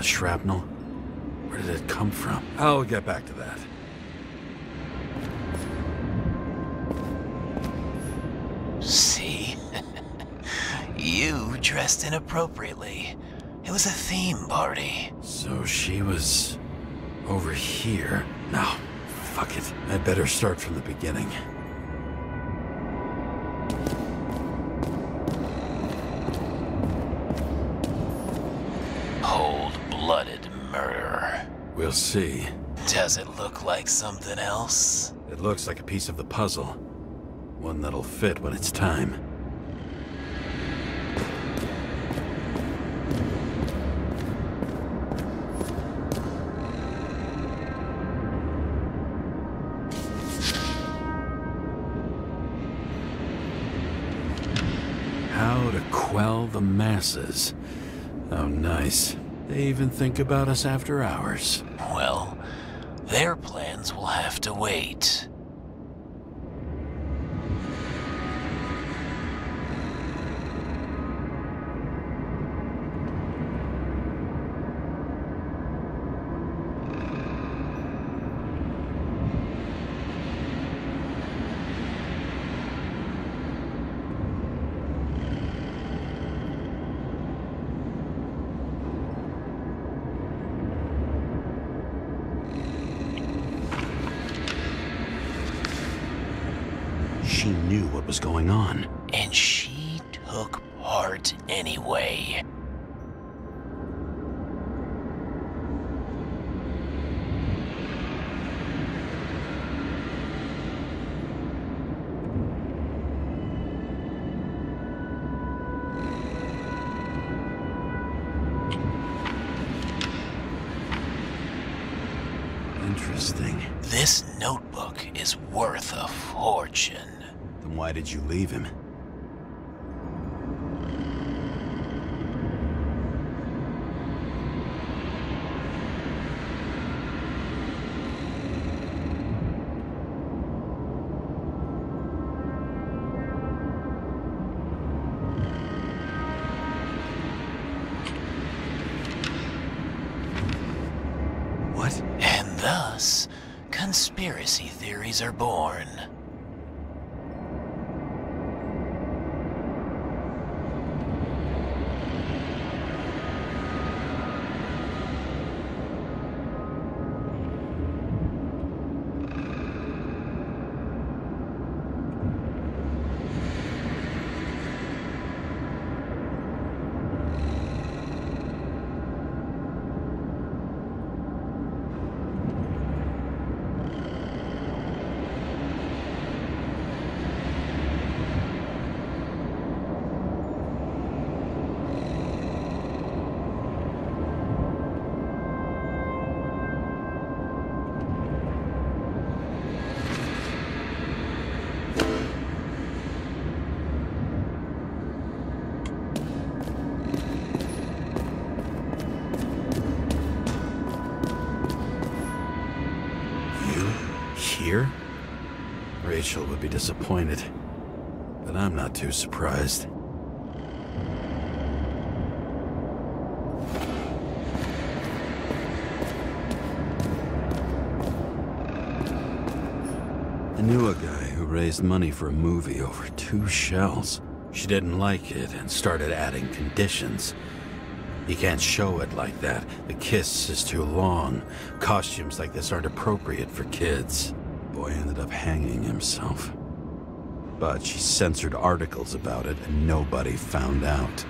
Shrapnel? Where did it come from? I'll get back to that.
See? You dressed inappropriately. It was a theme party.
So she was over here. No, fuck it. I better start from the beginning. We'll see.
Does it look like something else?
It looks like a piece of the puzzle. One that'll fit when it's time. How to quell the masses. Oh, nice. They even think about us after hours.
Well, their plans will have to wait.
She knew what was going on.
And she took part anyway.
Interesting.
This notebook is worth a fortune.
Then why did you leave him?
Thus, conspiracy theories are born.
Rachel would be disappointed, but I'm not too surprised. I knew a guy who raised money for a movie over 2 shells. She didn't like it and started adding conditions. You can't show it like that. The kiss is too long. Costumes like this aren't appropriate for kids. Boy ended up hanging himself. But she censored articles about it and nobody found out.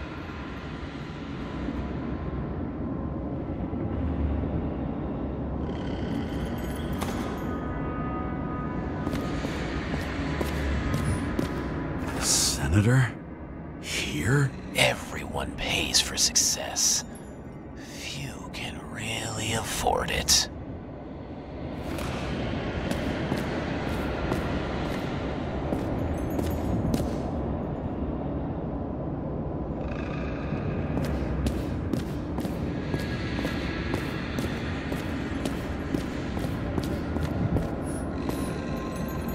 A senator? Here?
Everyone pays for success. Few can really afford it.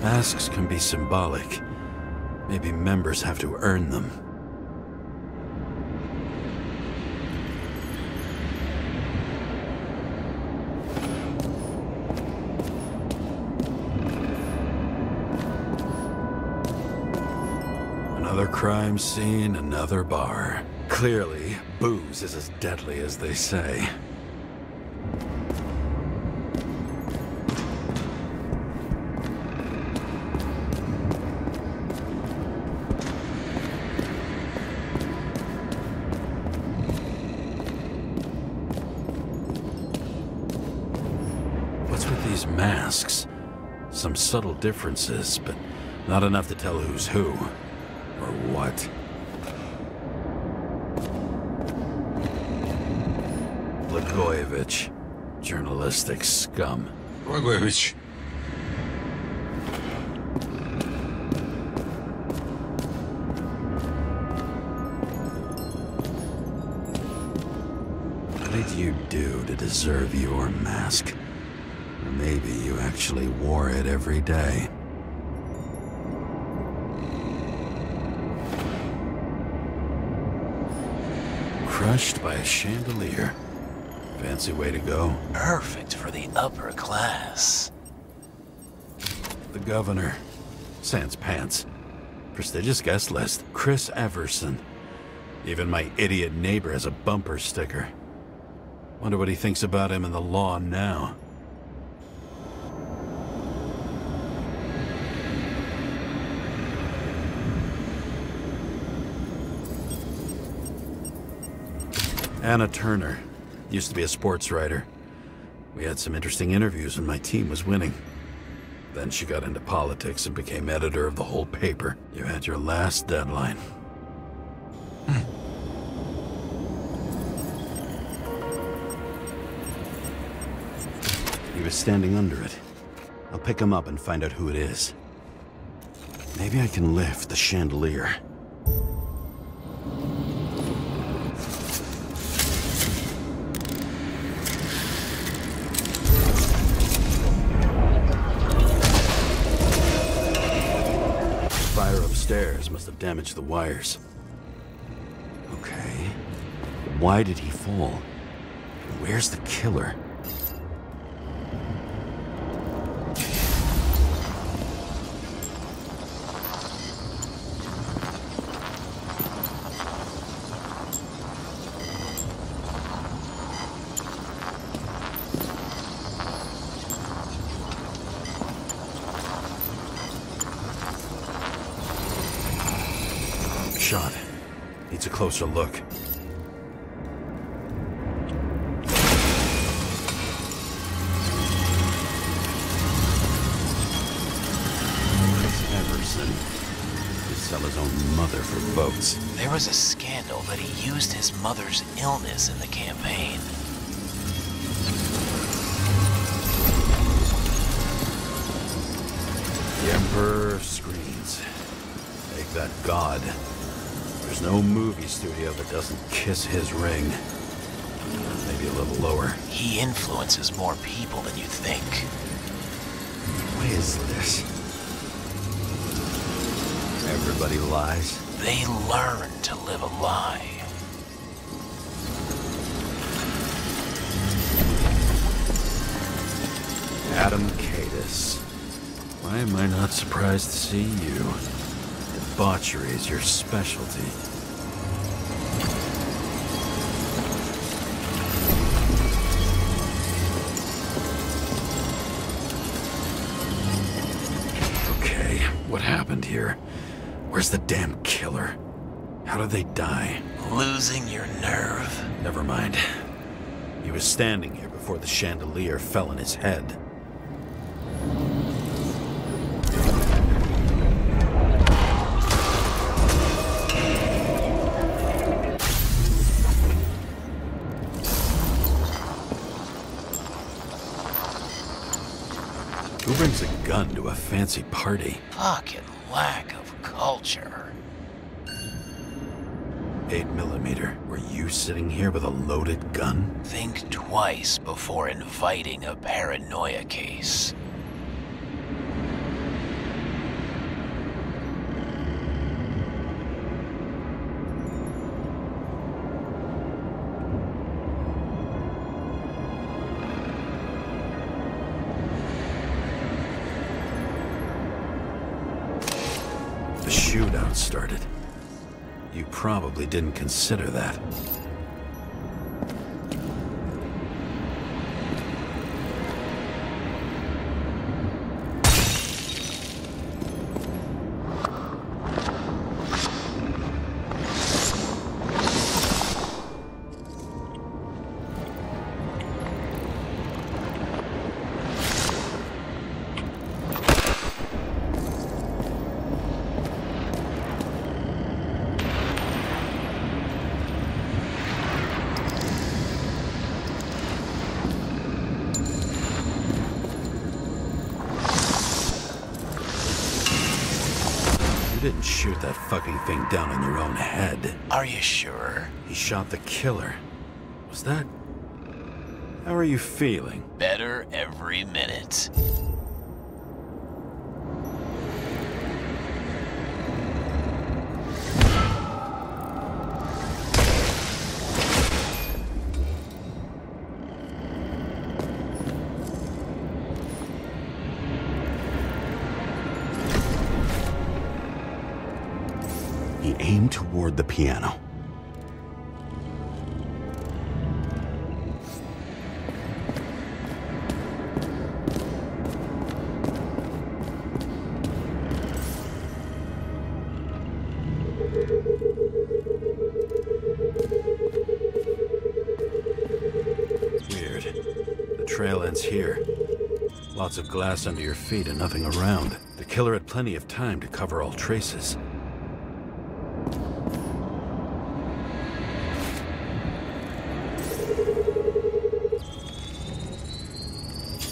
Masks can be symbolic. Maybe members have to earn them. Another crime scene, another bar. Clearly, booze is as deadly as they say. Masks. Some subtle differences, but not enough to tell who's who, or what. Blagojevich. Journalistic scum.
Blagojevich.
What did you do to deserve your mask? Or maybe you actually wore it every day. Crushed by a chandelier. Fancy way to go.
Perfect for the upper class.
The governor. Sans pants. Prestigious guest list. Chris Everson. Even my idiot neighbor has a bumper sticker. Wonder what he thinks about him and the law now. Anna Turner. Used to be a sports writer. We had some interesting interviews when my team was winning. Then she got into politics and became editor of the whole paper. You had your last deadline. He was standing under it. I'll pick him up and find out who it is. Maybe I can lift the chandelier. Stairs must have damaged the wires. Okay. Why did he fall? Where's the killer? shot. Needs a closer look. Everson. He'd sell his own mother for votes.
There was a scandal that he used his mother's illness in the campaign.
The Emperor screens. Make that god. There's no movie studio that doesn't kiss his ring. Maybe a little lower.
He influences more people than you think.
What is this? Everybody lies?
They learn to live a lie.
Adam Cadis. Why am I not surprised to see you? Debauchery is your specialty. Okay, what happened here? Where's the damn killer? How did they die?
Losing your nerve?
Never mind. He was standing here before the chandelier fell on his head. Who brings a gun to a fancy party?
Fucking lack of culture.
8mm. Were you sitting here with a loaded gun?
Think twice before inviting a paranoia case.
The shootout started. You probably didn't consider that. You didn't shoot that fucking thing down on your own head.
Are you sure?
He shot the killer. Was that... How are you feeling?
Better every minute.
He aimed toward the piano. Weird. The trail ends here. Lots of glass under your feet and nothing around. The killer had plenty of time to cover all traces.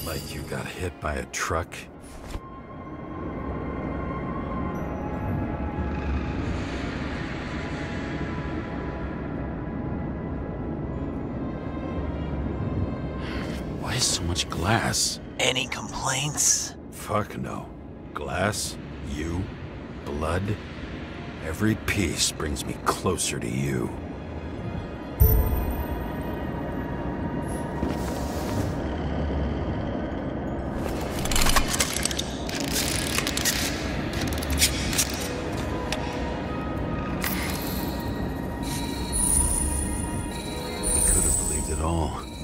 Like you got hit by a truck. Why is so much glass?
Any complaints?
Fuck no. Glass, you, blood. Every piece brings me closer to you.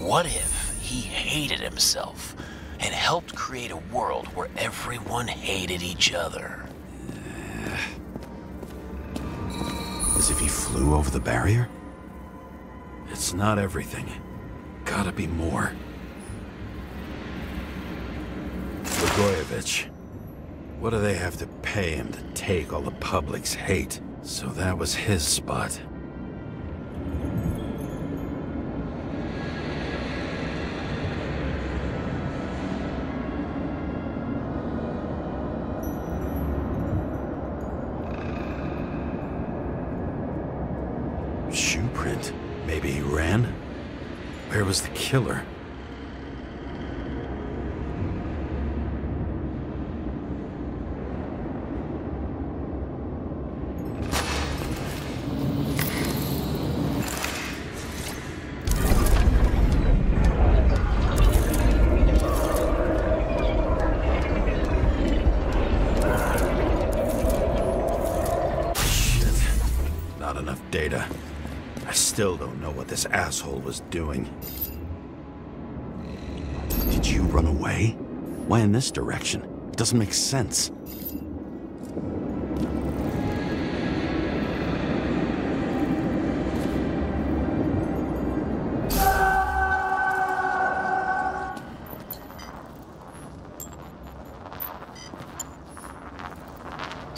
What if he hated himself and helped create a world where everyone hated each other?
As if he flew over the barrier? It's not everything. Gotta be more. Blagojevich. What do they have to pay him to take all the public's hate? So that was his spot. Shoe print. Maybe he ran? Where was the killer? Data. I still don't know what this asshole was doing. Did you run away? Why in this direction? It doesn't make sense.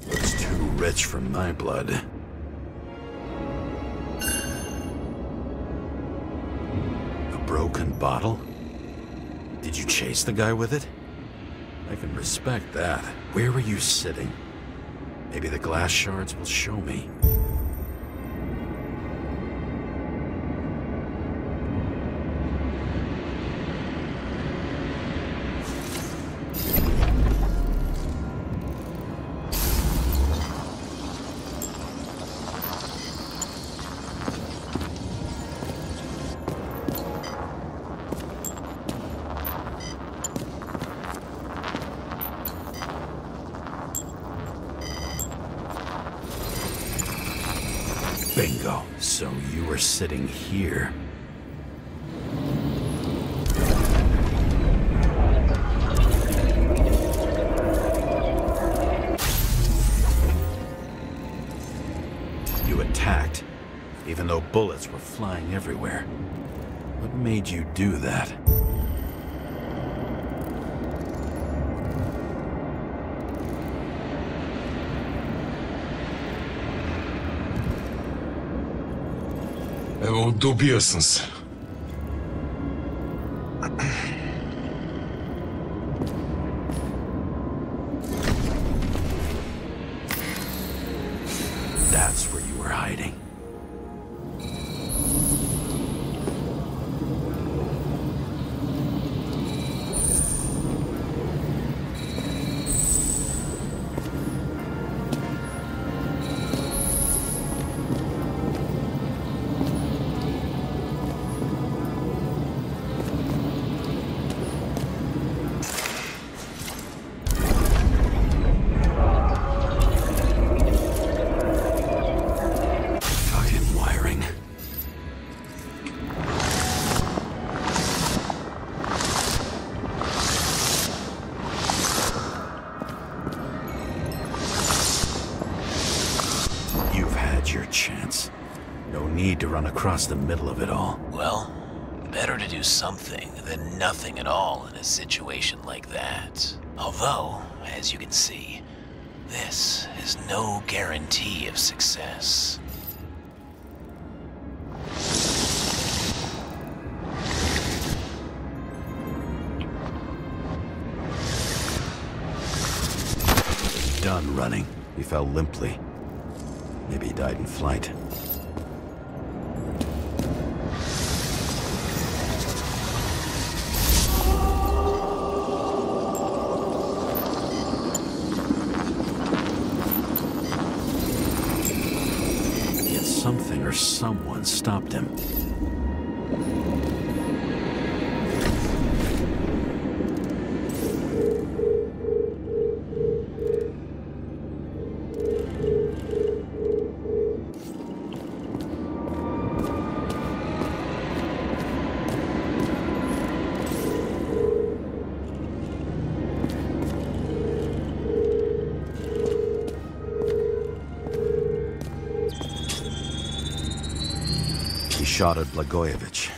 It's too rich for my blood. Broken bottle? Did you chase the guy with it? I can respect that. Where were you sitting? Maybe the glass shards will show me. Bingo. So you were sitting here. You attacked, even though bullets were flying everywhere. What made you do that?
Evo, dobio sam se.
That's where you were hiding. Your chance. No need to run across the middle of it all.
Well, better to do something than nothing at all in a situation like that. Although, as you can see, this is no guarantee of success.
Done running. He fell limply. Maybe he died in flight. Yet something or someone stopped him. shot at Blagojevich.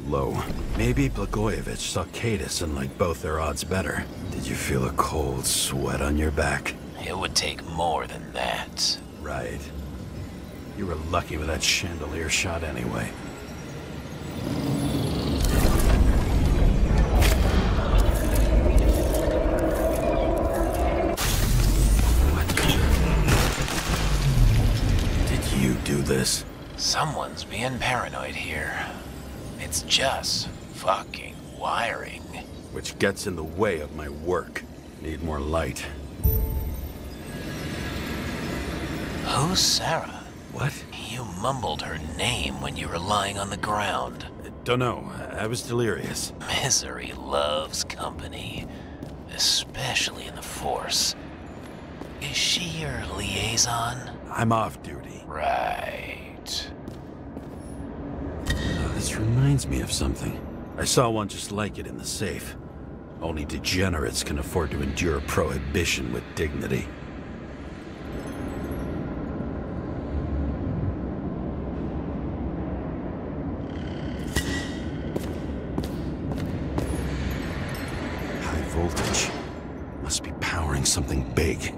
Low. Maybe Blagojevich saw Kadis and liked both their odds better. Did you feel a cold sweat on your back?
It would take more than that.
Right. You were lucky with that chandelier shot anyway. What? Did you do this?
Someone's being paranoid here. It's just fucking wiring.
Which gets in the way of my work. Need more light.
Who's Sarah?
What?
You mumbled her name when you were lying on the ground.
Don't know. I was delirious.
Misery loves company, especially in the Force. Is she your liaison?
I'm off duty.
Right.
This reminds me of something. I saw one just like it in the safe. Only degenerates can afford to endure prohibition with dignity. High voltage. Must be powering something big.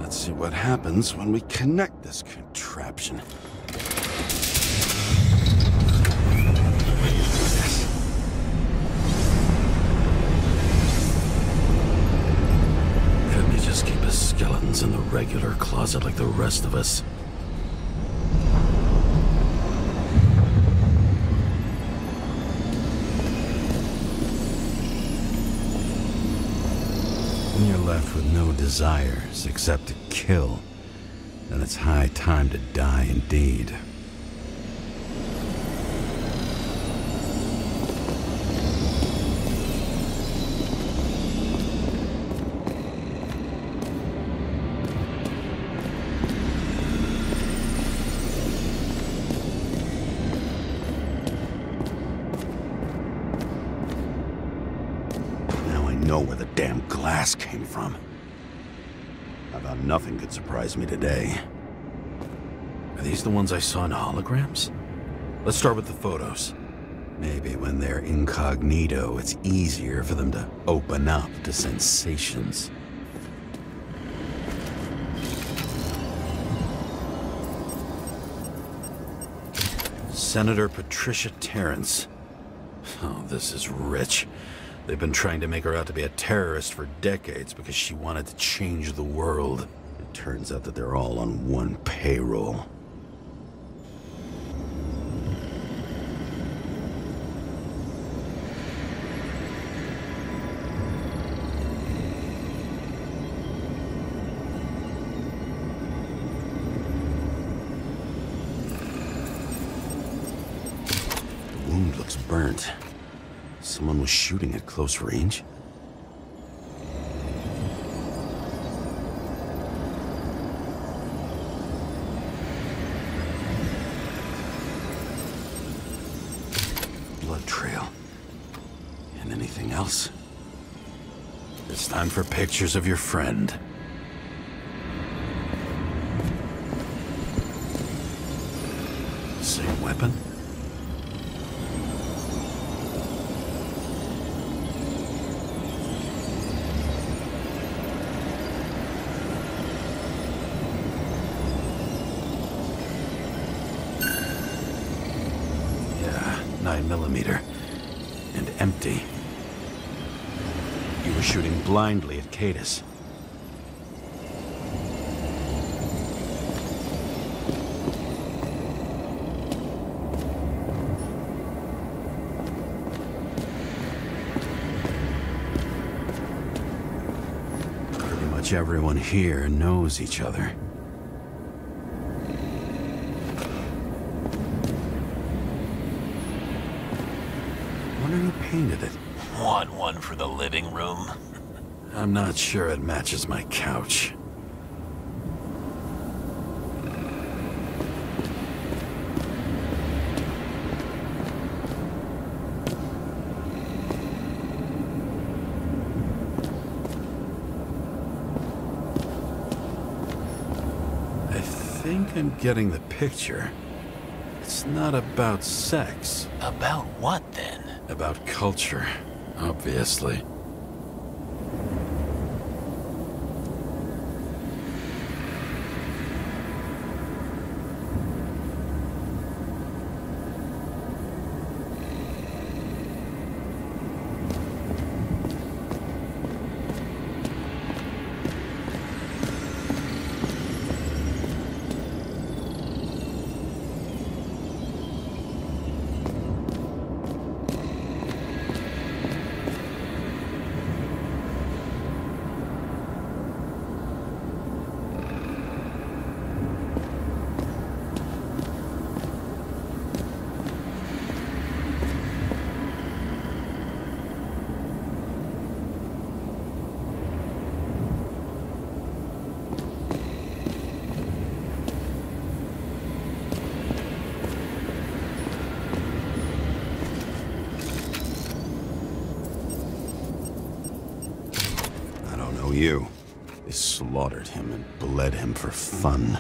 Let's see what happens when we connect this contraption. Just keep his skeletons in the regular closet like the rest of us. When you're left with no desires except to kill, then it's high time to die indeed. Where the damn glass came from. I thought nothing could surprise me today. Are these the ones I saw in holograms? Let's start with the photos. Maybe when they're incognito, it's easier for them to open up to sensations. Senator Patricia Terrence. Oh, this is rich. They've been trying to make her out to be a terrorist for decades because she wanted to change the world. It turns out that they're all on one payroll. The wound looks burnt. Someone was shooting at close range? Blood trail. And anything else? It's time for pictures of your friend. Same weapon? Yeah, 9mm. And empty. You were shooting blindly at Kadis. Pretty much everyone here knows each other. Wonder who painted it.
Want one for the living room?
I'm not sure it matches my couch. I think I'm getting the picture. It's not about sex.
About what, then?
About culture, obviously. You. They slaughtered him and bled him for fun.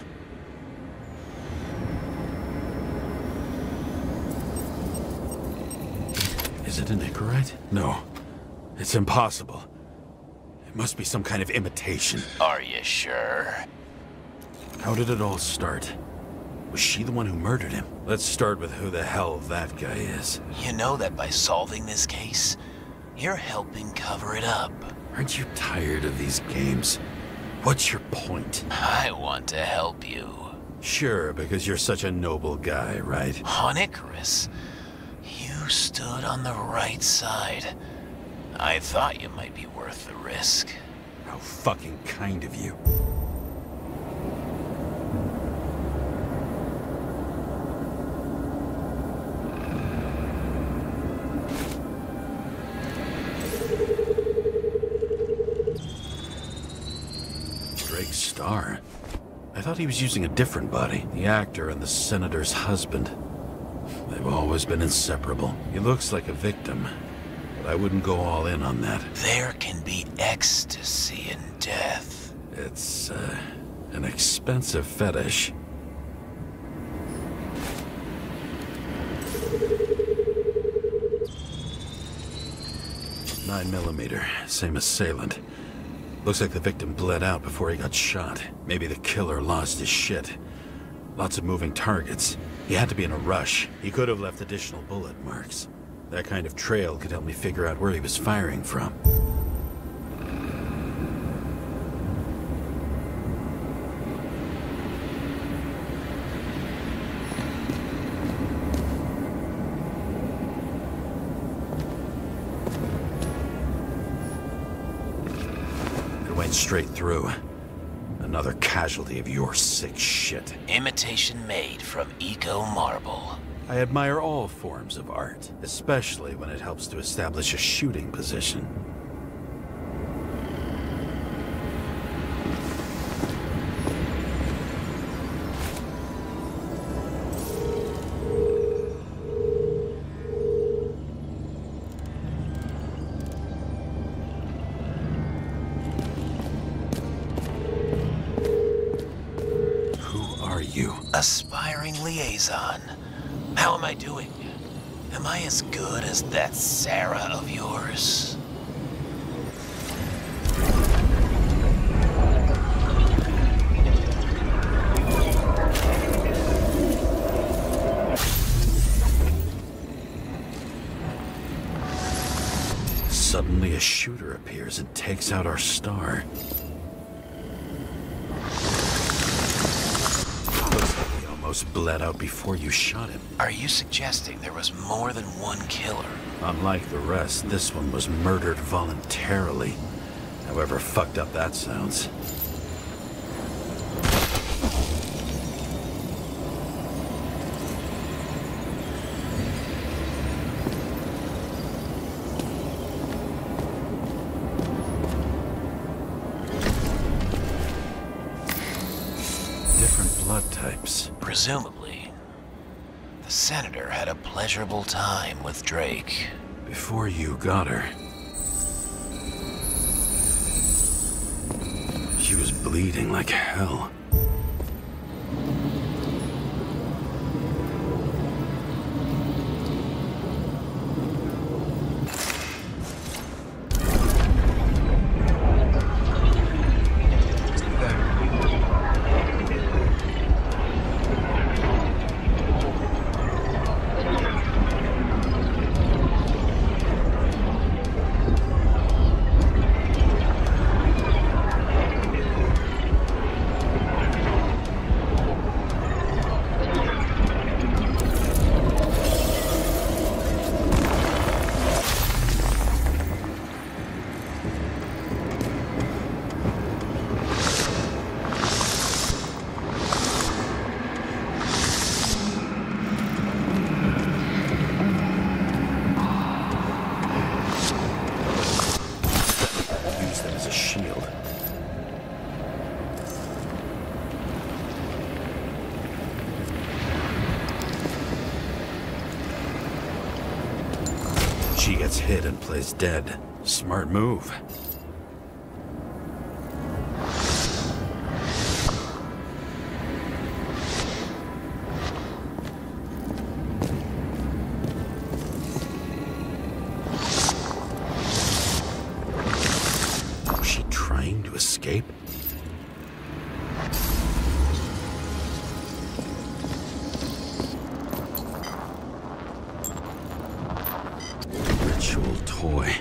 Is it an Icarite? No. It's impossible. It must be some kind of imitation.
Are you sure?
How did it all start? Was she the one who murdered him? Let's start with who the hell that guy is.
You know that by solving this case, you're helping cover it up.
Aren't you tired of these games? What's your point?
I want to help you.
Sure, because you're such a noble guy, right?
On Icarus, you stood on the right side. I thought you might be worth the risk.
How fucking kind of you. Star. I thought he was using a different body. The actor and the senator's husband. They've always been inseparable. He looks like a victim, but I wouldn't go all in on that.
There can be ecstasy in death.
It's, an expensive fetish. .9mm, same assailant. Looks like the victim bled out before he got shot. Maybe the killer lost his shit. Lots of moving targets. He had to be in a rush. He could have left additional bullet marks. That kind of trail could help me figure out where he was firing from. Straight through. Another casualty of your sick shit.
Imitation made from eco marble.
I admire all forms of art, especially when it helps to establish a shooting position.
Aspiring liaison. How am I doing? Am I as good as that Sarah of yours?
Suddenly a shooter appears and takes out our star. Bled out before you shot him.
Are you suggesting there was more than one killer?
Unlike the rest, this one was murdered voluntarily. However fucked up that sounds. Different blood types.
Presumably, the senator had a pleasurable time with Drake.
Before you got her. She was bleeding like hell. hit and plays dead. Smart move. Was she trying to escape? Ritual toy.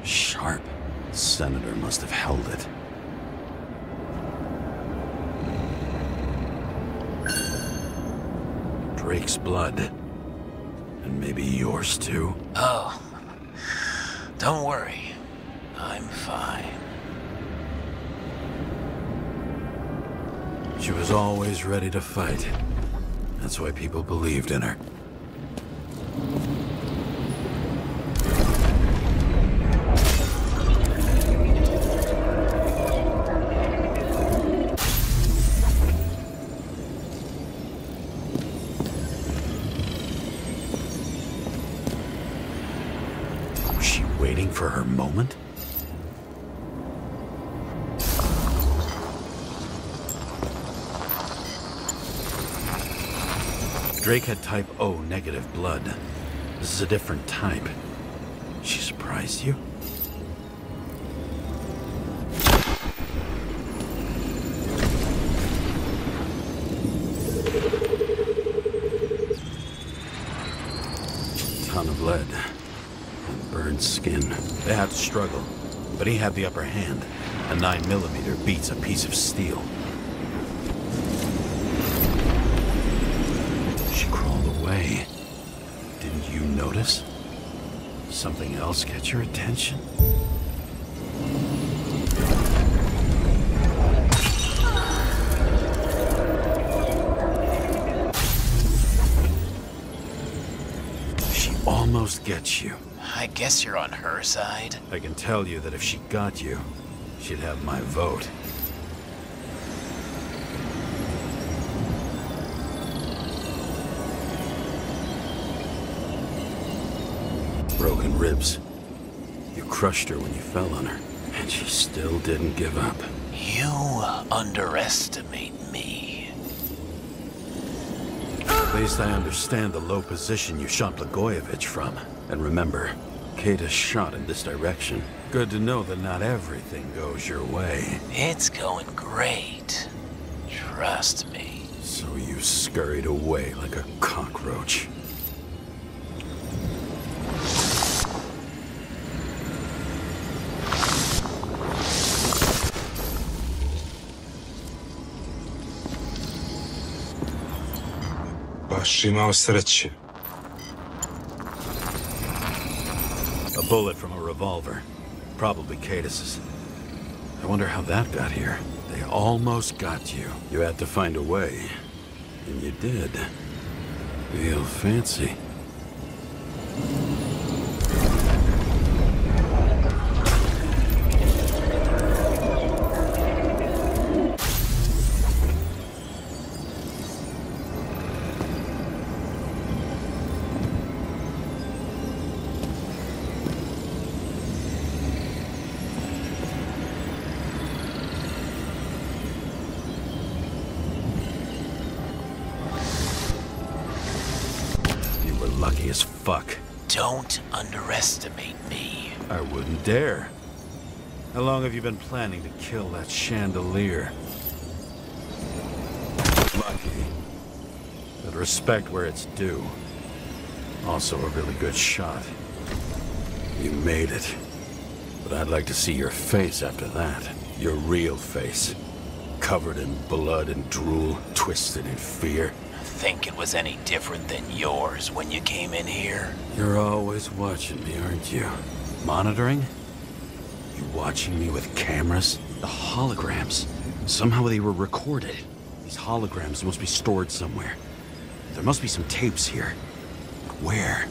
Sharp. Senator must have held it. Drake's blood. And maybe yours too.
Oh, don't worry. I'm fine.
She was always ready to fight. That's why people believed in her. Was she waiting for her moment? Drake had type O negative blood. This is a different type. She surprised you? Ton of lead. And burned skin. They had to struggle, but he had the upper hand. A 9mm beats a piece of steel. Away. Didn't you notice? Something else get your attention? She almost gets you.
I guess you're on her side.
I can tell you that if she got you, she'd have my vote. Broken ribs. You crushed her when you fell on her, and she still didn't give up.
You underestimate me.
At least I understand the low position you shot Blagojevich from. And remember, Kata's shot in this direction. Good to know that not everything goes your way.
It's going great. Trust me.
So you scurried away like a cockroach.
Baš imao sreće.
A bullet from a revolver. Probably Katis's. I wonder how that got here. They almost got you. You had to find a way. And you did. Real fancy. Lucky as fuck.
Don't underestimate me.
I wouldn't dare. How long have you been planning to kill that chandelier? Lucky. But respect where it's due. Also a really good shot. You made it. But I'd like to see your face after that. Your real face. Covered in blood and drool, twisted in fear.
Think it was any different than yours when you came in here?
You're always watching me, aren't you? Monitoring? You watching me with cameras? The holograms. Somehow they were recorded. These holograms must be stored somewhere. There must be some tapes here. But where?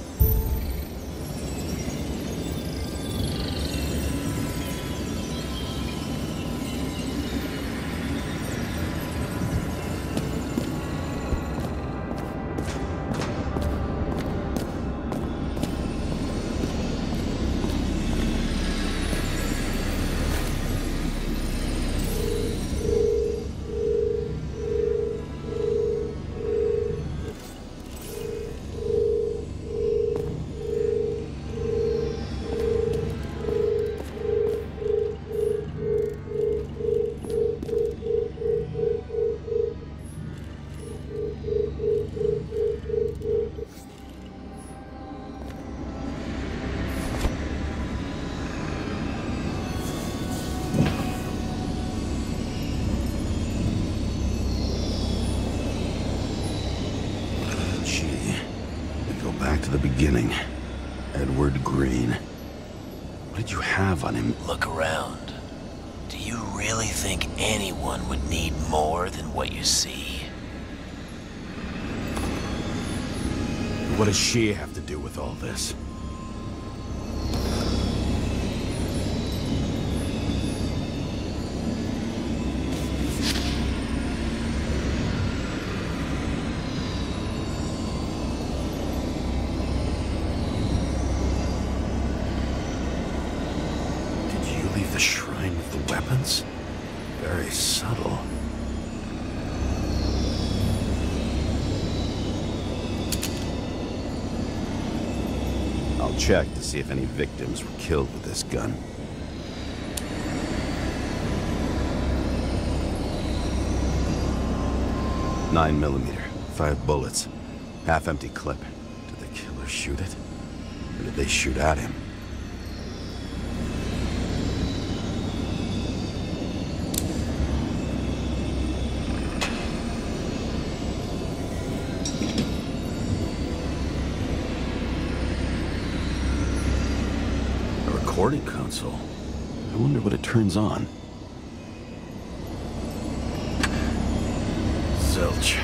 beginning. Edward Green. What did you have on him?
Look around. Do you really think anyone would need more than what you see?
What does she have to do with all this? The shrine with the weapons? Very subtle. I'll check to see if any victims were killed with this gun. .9mm, 5 bullets, half-empty clip. Did the killer shoot it? Or did they shoot at him? Recording console. I wonder what it turns on. Zilch.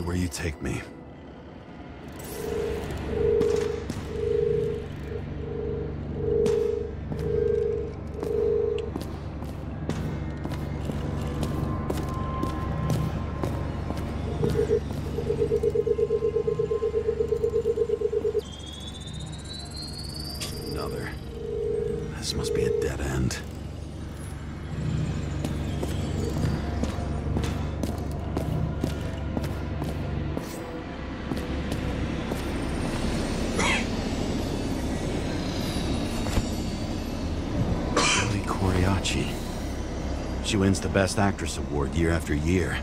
Where you take me. Another. This must be a dead end. She wins the Best Actress award year after year.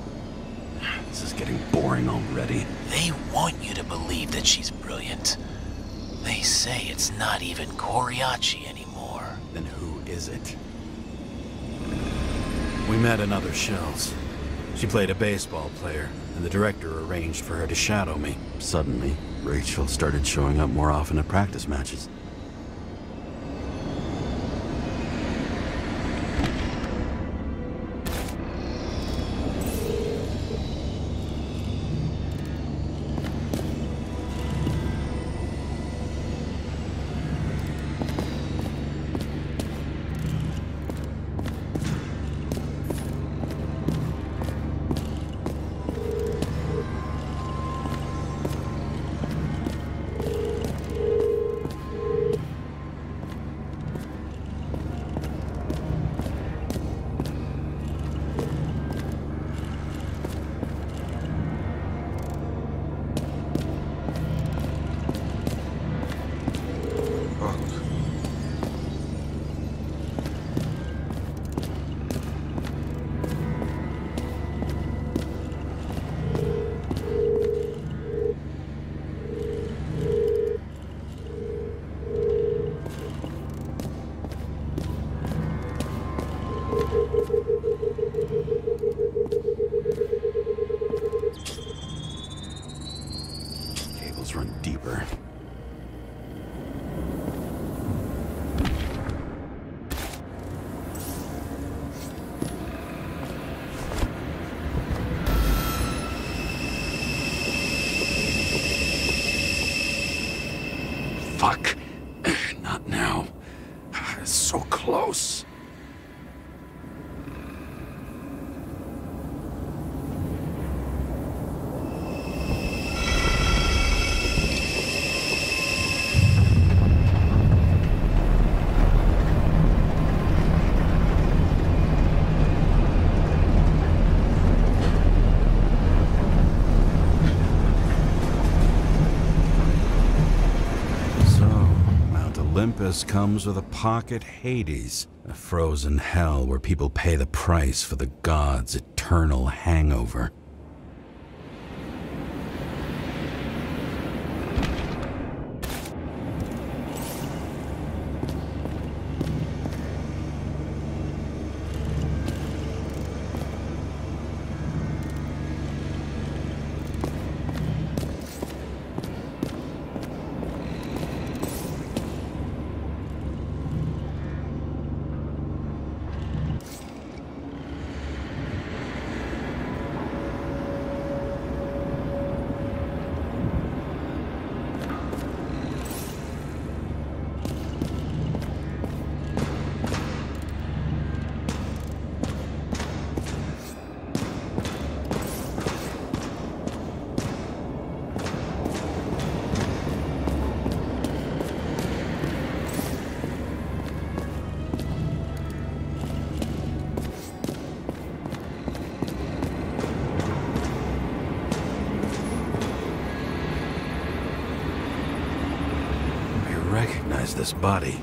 This is getting boring already.
They want you to believe that she's brilliant. They say it's not even Koriachi anymore.
Then who is it? We met in other shells. She played a baseball player, and the director arranged for her to shadow me. Suddenly, Rachel started showing up more often at practice matches. Olympus comes with a pocket Hades, a frozen hell where people pay the price for the gods' eternal hangover. This body.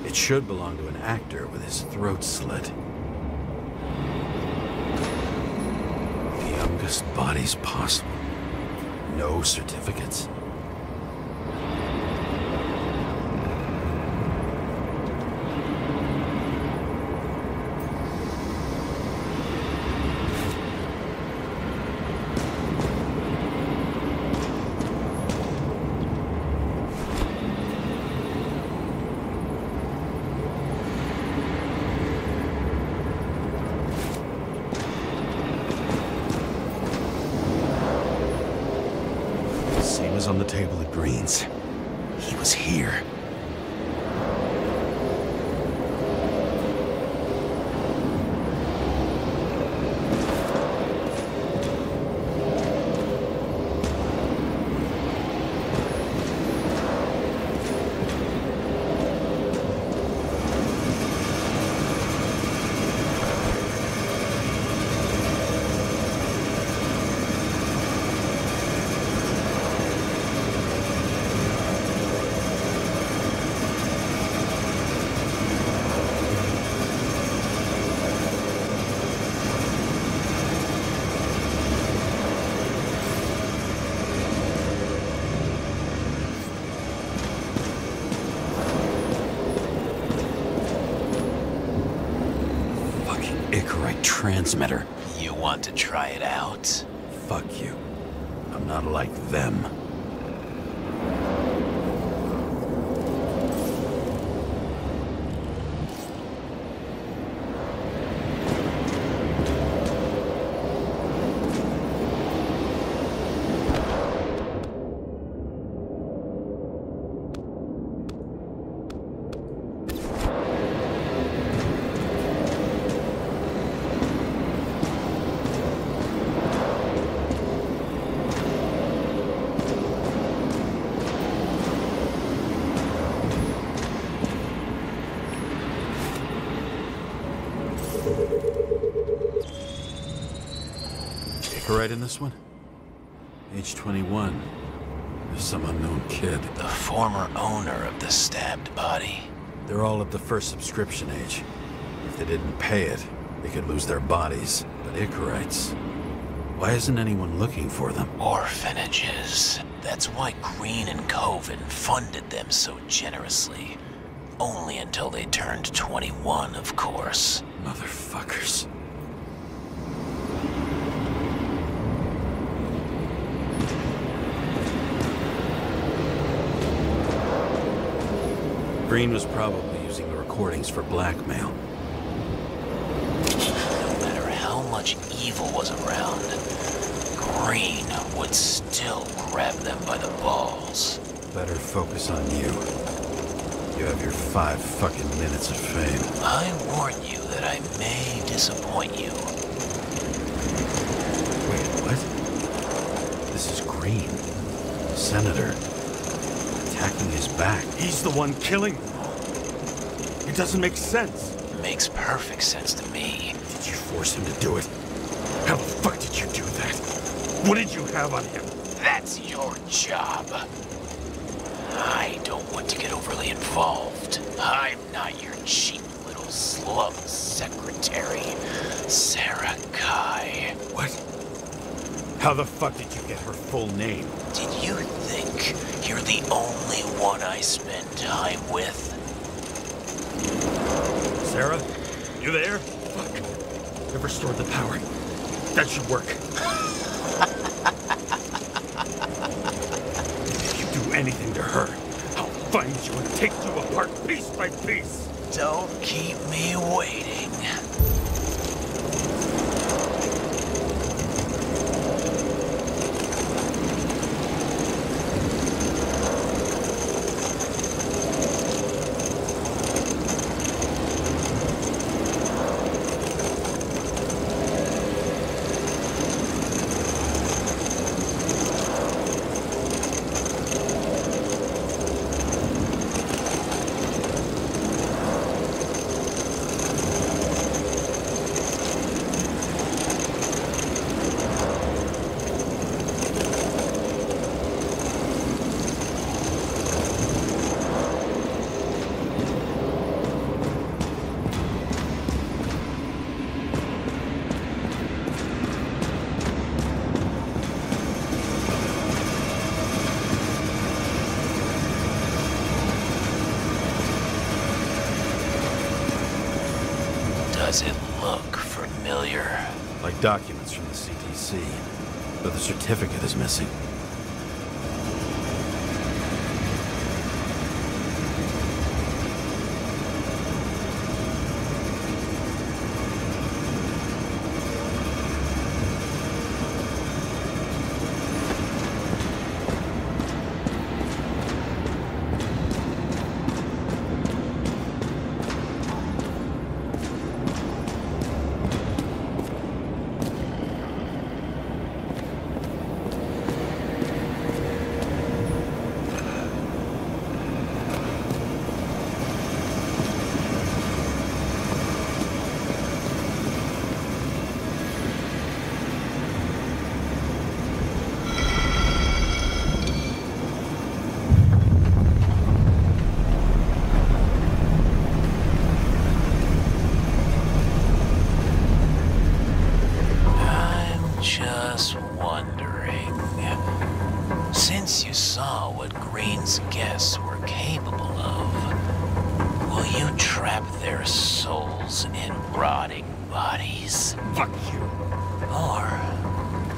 It should belong to an actor with his throat slit. The youngest bodies possible. No certificates. On the table at Green's. He was here. Transmitter.
You want to try it out?
Fuck you. I'm not like them. Right in this one? Age 21. There's some unknown kid.
The former owner of the stabbed body.
They're all at the first subscription age. If they didn't pay it, they could lose their bodies. But Icarites, why isn't anyone looking for them?
Orphanages. That's why Green and Coven funded them so generously. Only until they turned 21, of course.
Motherfuckers. Green was probably using the recordings for blackmail.
No matter how much evil was around, Green would still grab them by the balls.
Better focus on you. You have your 5 fucking minutes of fame.
I warn you that I may disappoint you.
Wait, what? This is Green. Senator. Attacking his back. He's the one killing them. It doesn't make sense.
Makes perfect sense to me.
Did you force him to do it? How the fuck did you do that? What did you have on him?
That's your job. I don't want to get overly involved. I'm not your cheap little slum secretary, Sarah Kai.
What? How the fuck did you get her full name?
Did you think you're the only one I spend time with?
Sarah? You there? Fuck. I've restored the power. That should work. If you do anything to her, I'll find you and take you apart piece by piece.
Don't keep me waiting. Does it look familiar?
Like documents from the CTC, but the certificate is missing.
Since you saw what Green's guests were capable of, will you trap their souls in rotting bodies?
Fuck you.
Or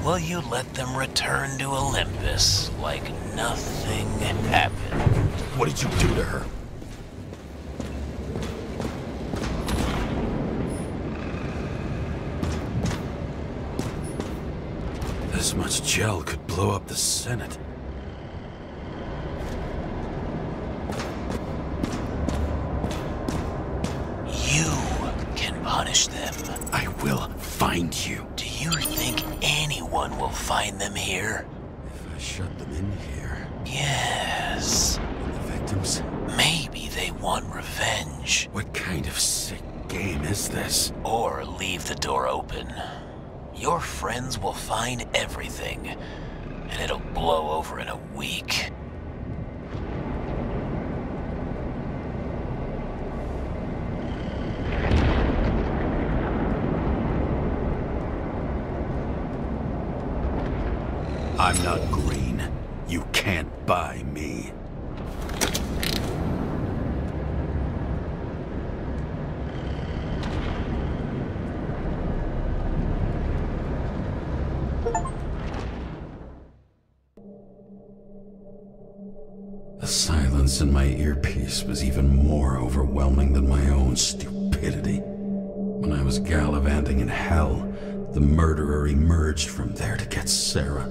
will you let them return to Olympus like nothing happened?
What did you do to her? This much gel could blow up the Senate.
You can punish them.
I will find you.
Do you think anyone will find them here?
If I shut them in here...
Yes.
And the victims?
Maybe they want revenge.
What kind of sick game is this?
Or leave the door open. Your friends will find everything, and it'll blow over in a week.
I'm not green. You can't buy me. The silence in my earpiece was even more overwhelming than my own stupidity. When I was gallivanting in hell, the murderer emerged from there to get Sarah.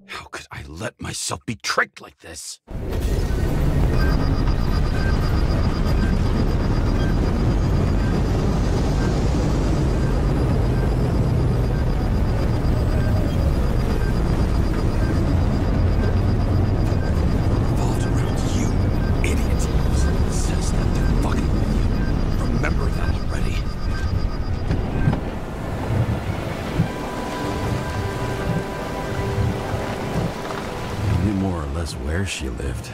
How could I let myself be tricked like this? where she lived,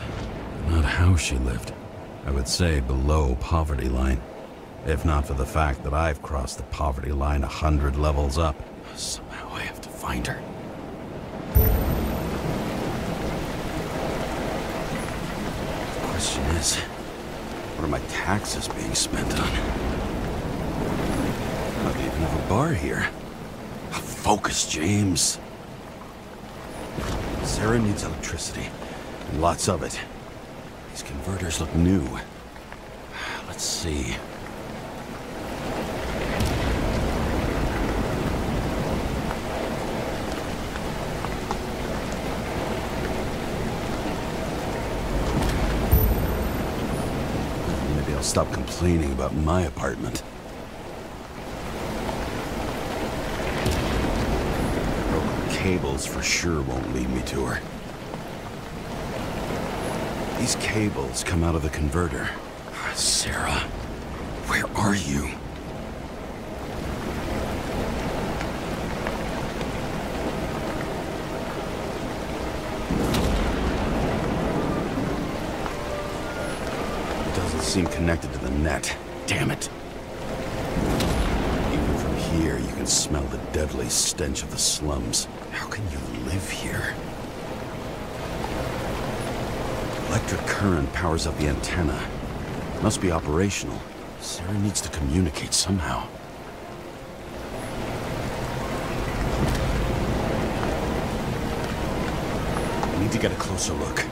not how she lived. I would say below poverty line. If not for the fact that I've crossed the poverty line 100 levels up. Somehow I have to find her. The question is, what are my taxes being spent on? I don't even have a bar here. Focus, James. Sarah needs electricity, and lots of it. These converters look new. Let's see. Maybe I'll stop complaining about my apartment. Cables for sure won't lead me to her. These cables come out of the converter. Sarah, where are you? It doesn't seem connected to the net. Damn it. Even from here, you can smell the deadly stench of the slums. How can you live here? Electric current powers up the antenna. Must be operational. Sarah needs to communicate somehow. I need to get a closer look.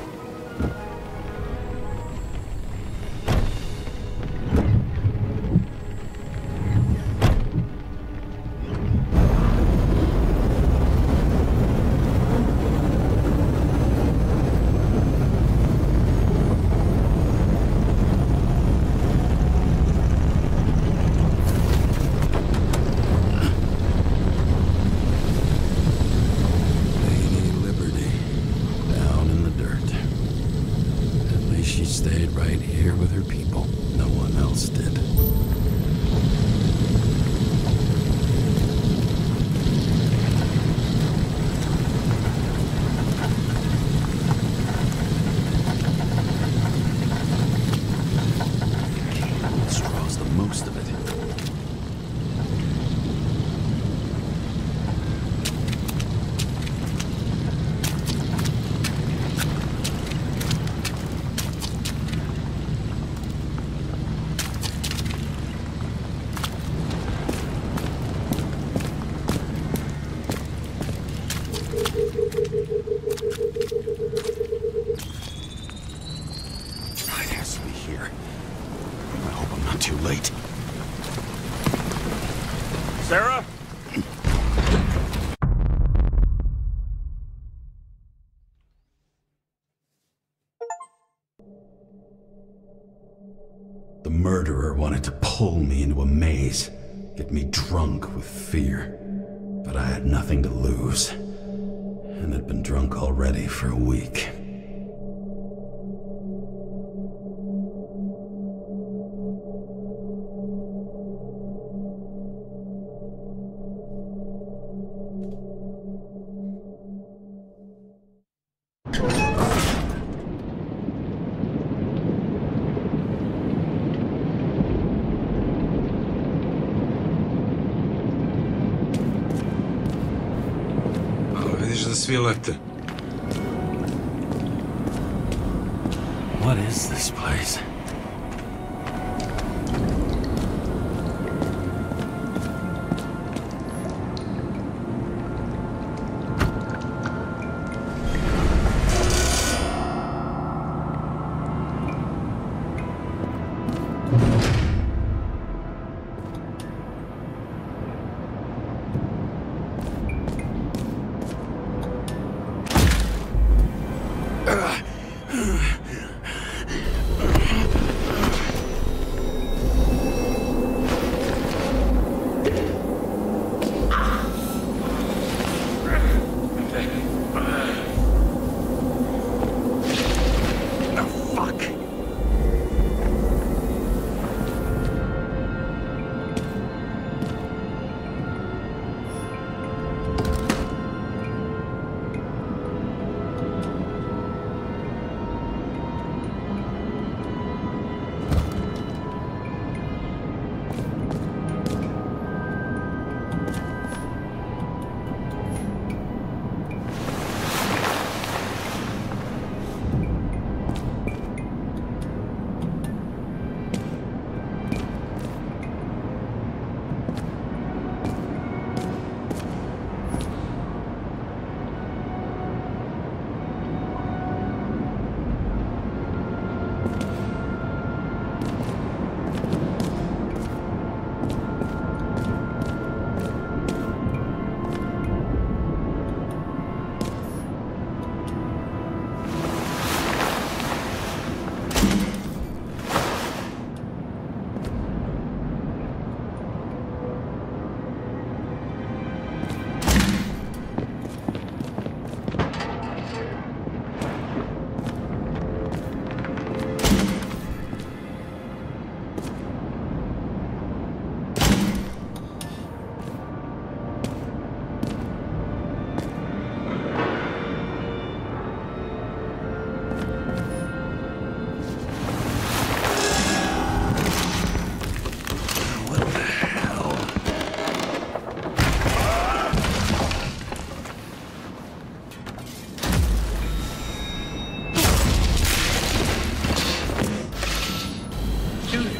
Sarah?
The murderer wanted to pull me into a maze, get me drunk with fear. But I had nothing to lose, and had been drunk already for a week.
Svi lete.
What is this place?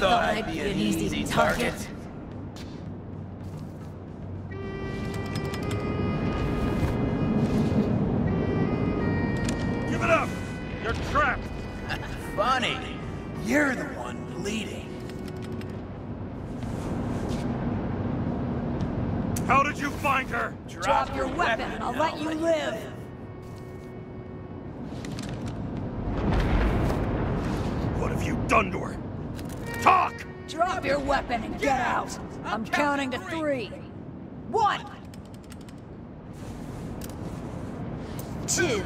I'd be an easy target.
Give it up! You're trapped!
Funny. You're the one bleeding.
How did you find her?
Drop your weapon and I'll let you live.
What have you done to her? Talk!
Drop your weapon and get out. I'm counting to 3. 1. 2.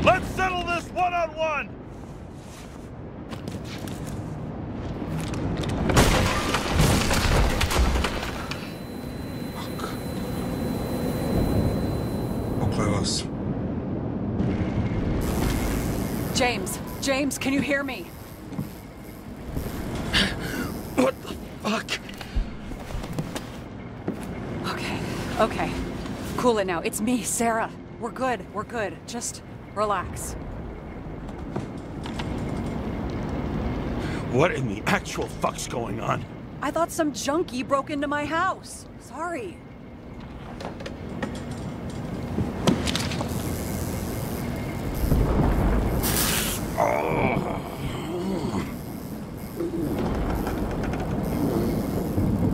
Let's settle this one-on-one!
James, can you hear me?
What the fuck?
Okay. Cool it now. It's me, Sarah. We're good. Just relax.
What in the actual fuck's going on?
I thought some junkie broke into my house. Sorry.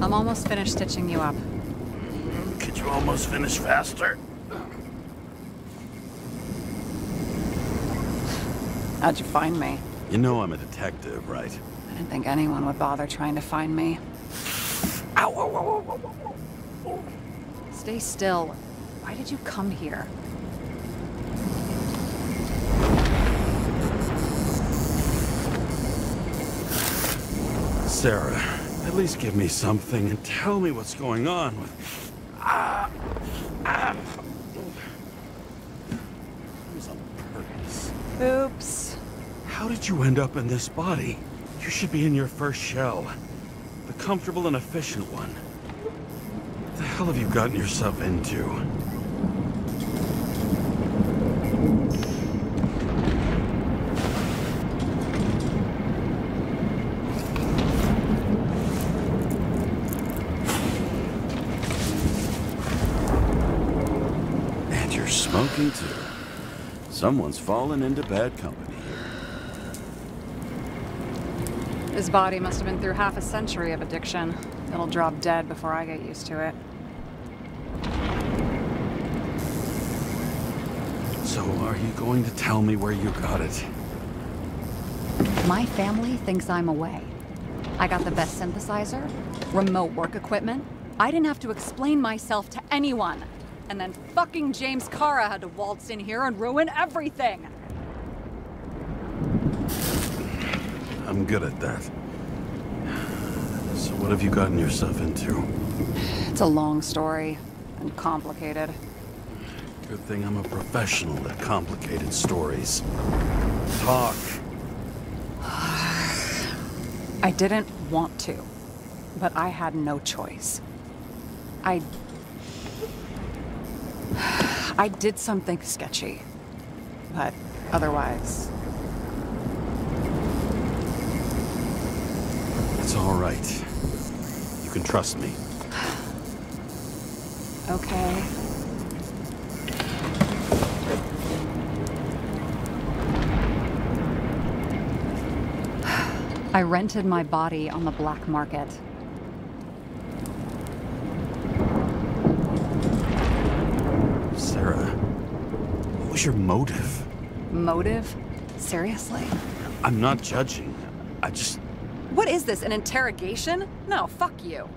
I'm almost finished stitching you up.
Could you almost finish faster?
How'd you find me?
You know I'm a detective, right?
I didn't think anyone would bother trying to find me.
Ow!
Stay still. Why did you come here?
Sarah, at least give me something and tell me what's going on with... It was on purpose.
Oops.
How did you end up in this body? You should be in your first shell. The comfortable and efficient one. What the hell have you gotten yourself into? And you're smoking too. Someone's fallen into bad company here.
His body must have been through half a century of addiction. It'll drop dead before I get used to it.
So are you going to tell me where you got it?
My family thinks I'm away. I got the best synthesizer, remote work equipment. I didn't have to explain myself to anyone. And then fucking Džejms Kara had to waltz in here and ruin everything.
I'm good at that. So what have you gotten yourself into?
It's a long story and complicated.
Good thing I'm a professional at complicated stories. Talk.
I didn't want to, but I had no choice. I did something sketchy, but otherwise...
It's all right. You can trust me.
Okay. I rented my body on the black market.
Sarah, what was your motive?
Motive? Seriously?
I'm not judging. I just...
What is this, an interrogation? No, fuck you.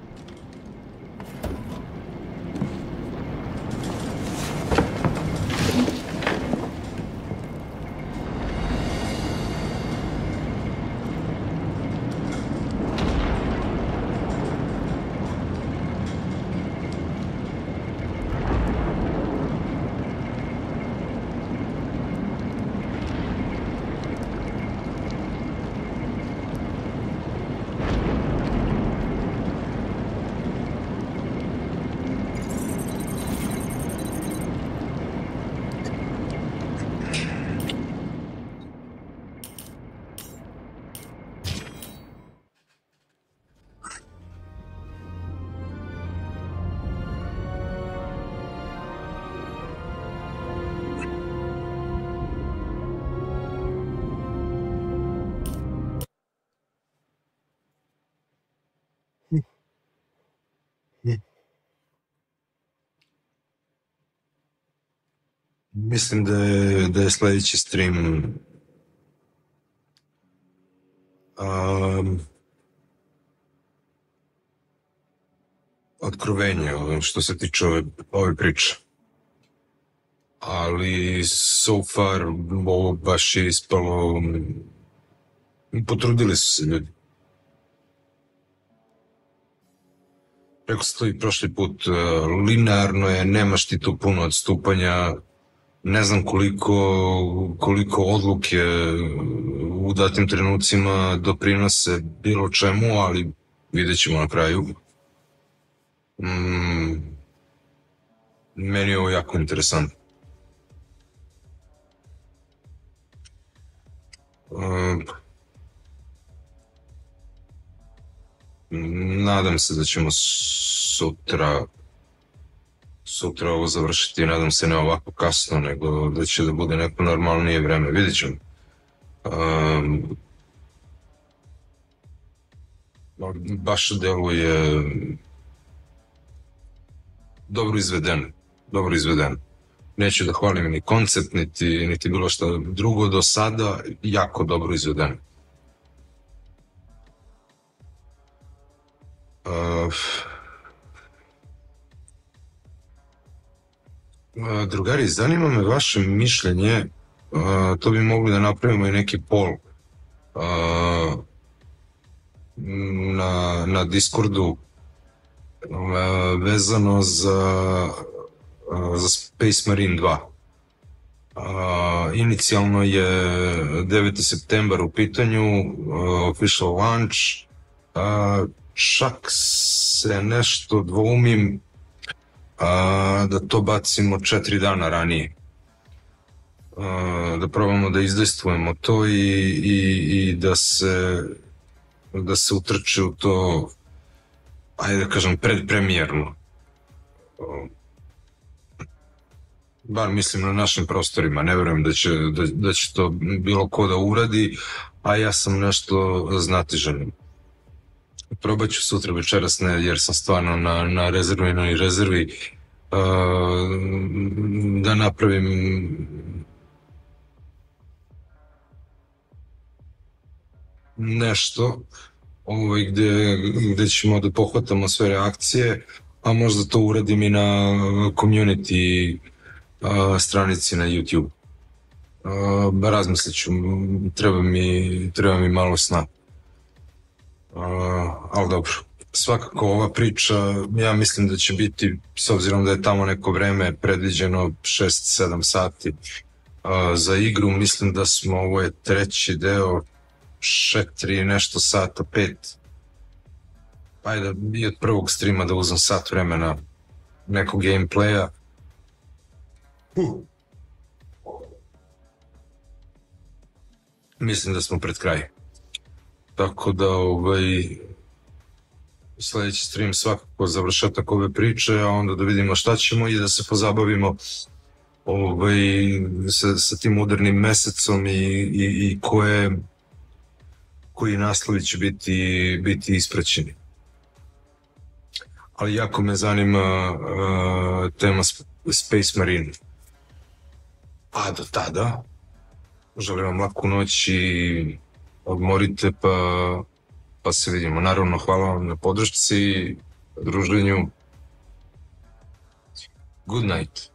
Mislim da je sljedeći stream otkrovenje što se tiče ove priče. Ali so far ovo baš je ispalo, potrudili su se ljudi. Rekao sam to i prošli put, linearno je, nemaš ti tu puno odstupanja, ne znam koliko odluke u datim trenucima doprinose bilo čemu, ali vidjet ćemo na kraju. Meni je ovo jako interesantno. Nadam se da ćemo sutra ovo završiti, nadam se ne ovako kasno, nego da će da bude neko normalnije vreme, vidjet ćemo. Baš deluje dobro izveden. Neću da hvalim ni koncept, niti bilo što drugo do sada, jako dobro izveden. Drugari, zanima me vaše mišljenje, to bi mogli da napravimo i neki poll na Discordu vezano za Space Marine 2. Inicijalno je 9. septembar u pitanju, official launch, čak se nešto dvoumim da to bacimo 4 dana ranije. Da probamo da izdejstvujemo to i da se utrči u to, ajde da kažem, predpremijerno. Bar mislim na našim prostorima, ne vjerujem da će to bilo ko da uradi, a ja sam nešto znatiželjen. Probat ću sutra, večeras ne, jer sam stvarno na rezervnoj rezervi, da napravim nešto gdje ćemo da pohvatamo sve reakcije, a možda to uradim i na community stranici na YouTube. Razmislit ću, treba mi malo sna. Ali dobro, svakako ova priča, ja mislim da će biti, s obzirom da je tamo neko vreme predviđeno 6-7 sati za igru, mislim da smo, ovo je treći deo, 4 nešto sata, 5. Ajde, i od prvog streama da uzem sat vremena nekog gameplaya. Mislim da smo pred kraj. Tako da sljedeći stream svakako završetak ove priče, a onda da vidimo šta ćemo i da se pozabavimo sa tim udarnim mesecom i koji naslovi će biti ispraćeni. Ali jako me zanima tema Space Marine. A do tada Želim vam laku noć i odmorite, pa se vidimo. Naravno, hvala vam na podršci, druženju. Good night.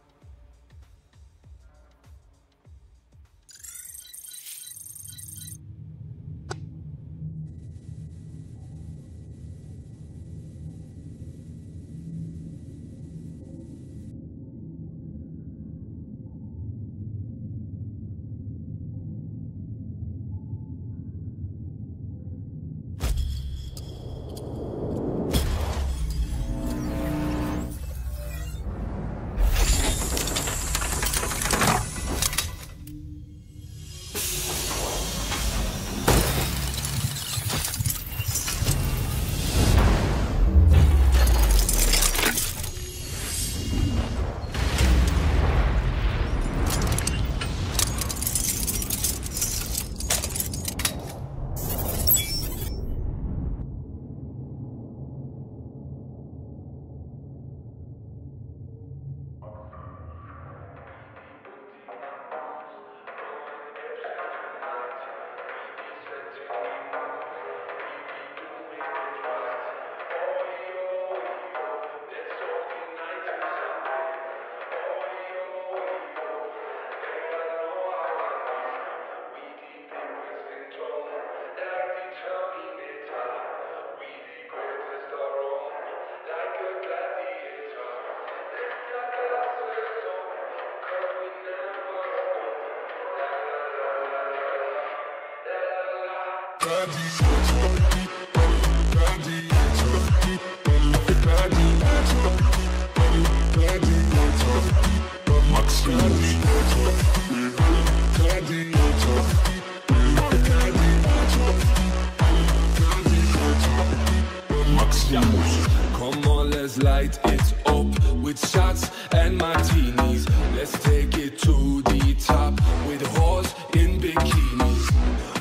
Come on, let's light it up with shots and martinis. Let's take it to the top with whores in bikinis.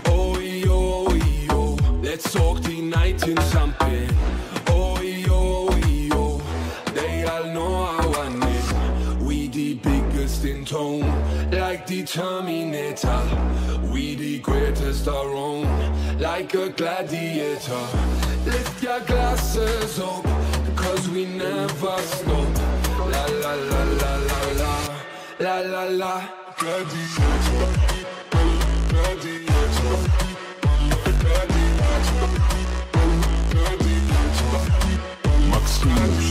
Oh yo, yo, let's talk the night in champagne. Oh yo, yo, they all know I want it. We the biggest in town, like the Terminator. We the greatest around, like a gladiator. Lift your glasses up, cause we never stop. La la la la la la, la la la. Gladiator, gladiator, gladiator, gladiator. Maximus,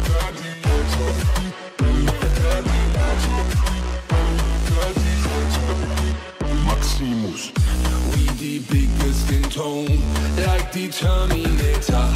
gladiator, gladiator, Maximus. We the biggest in town, like the Terminator.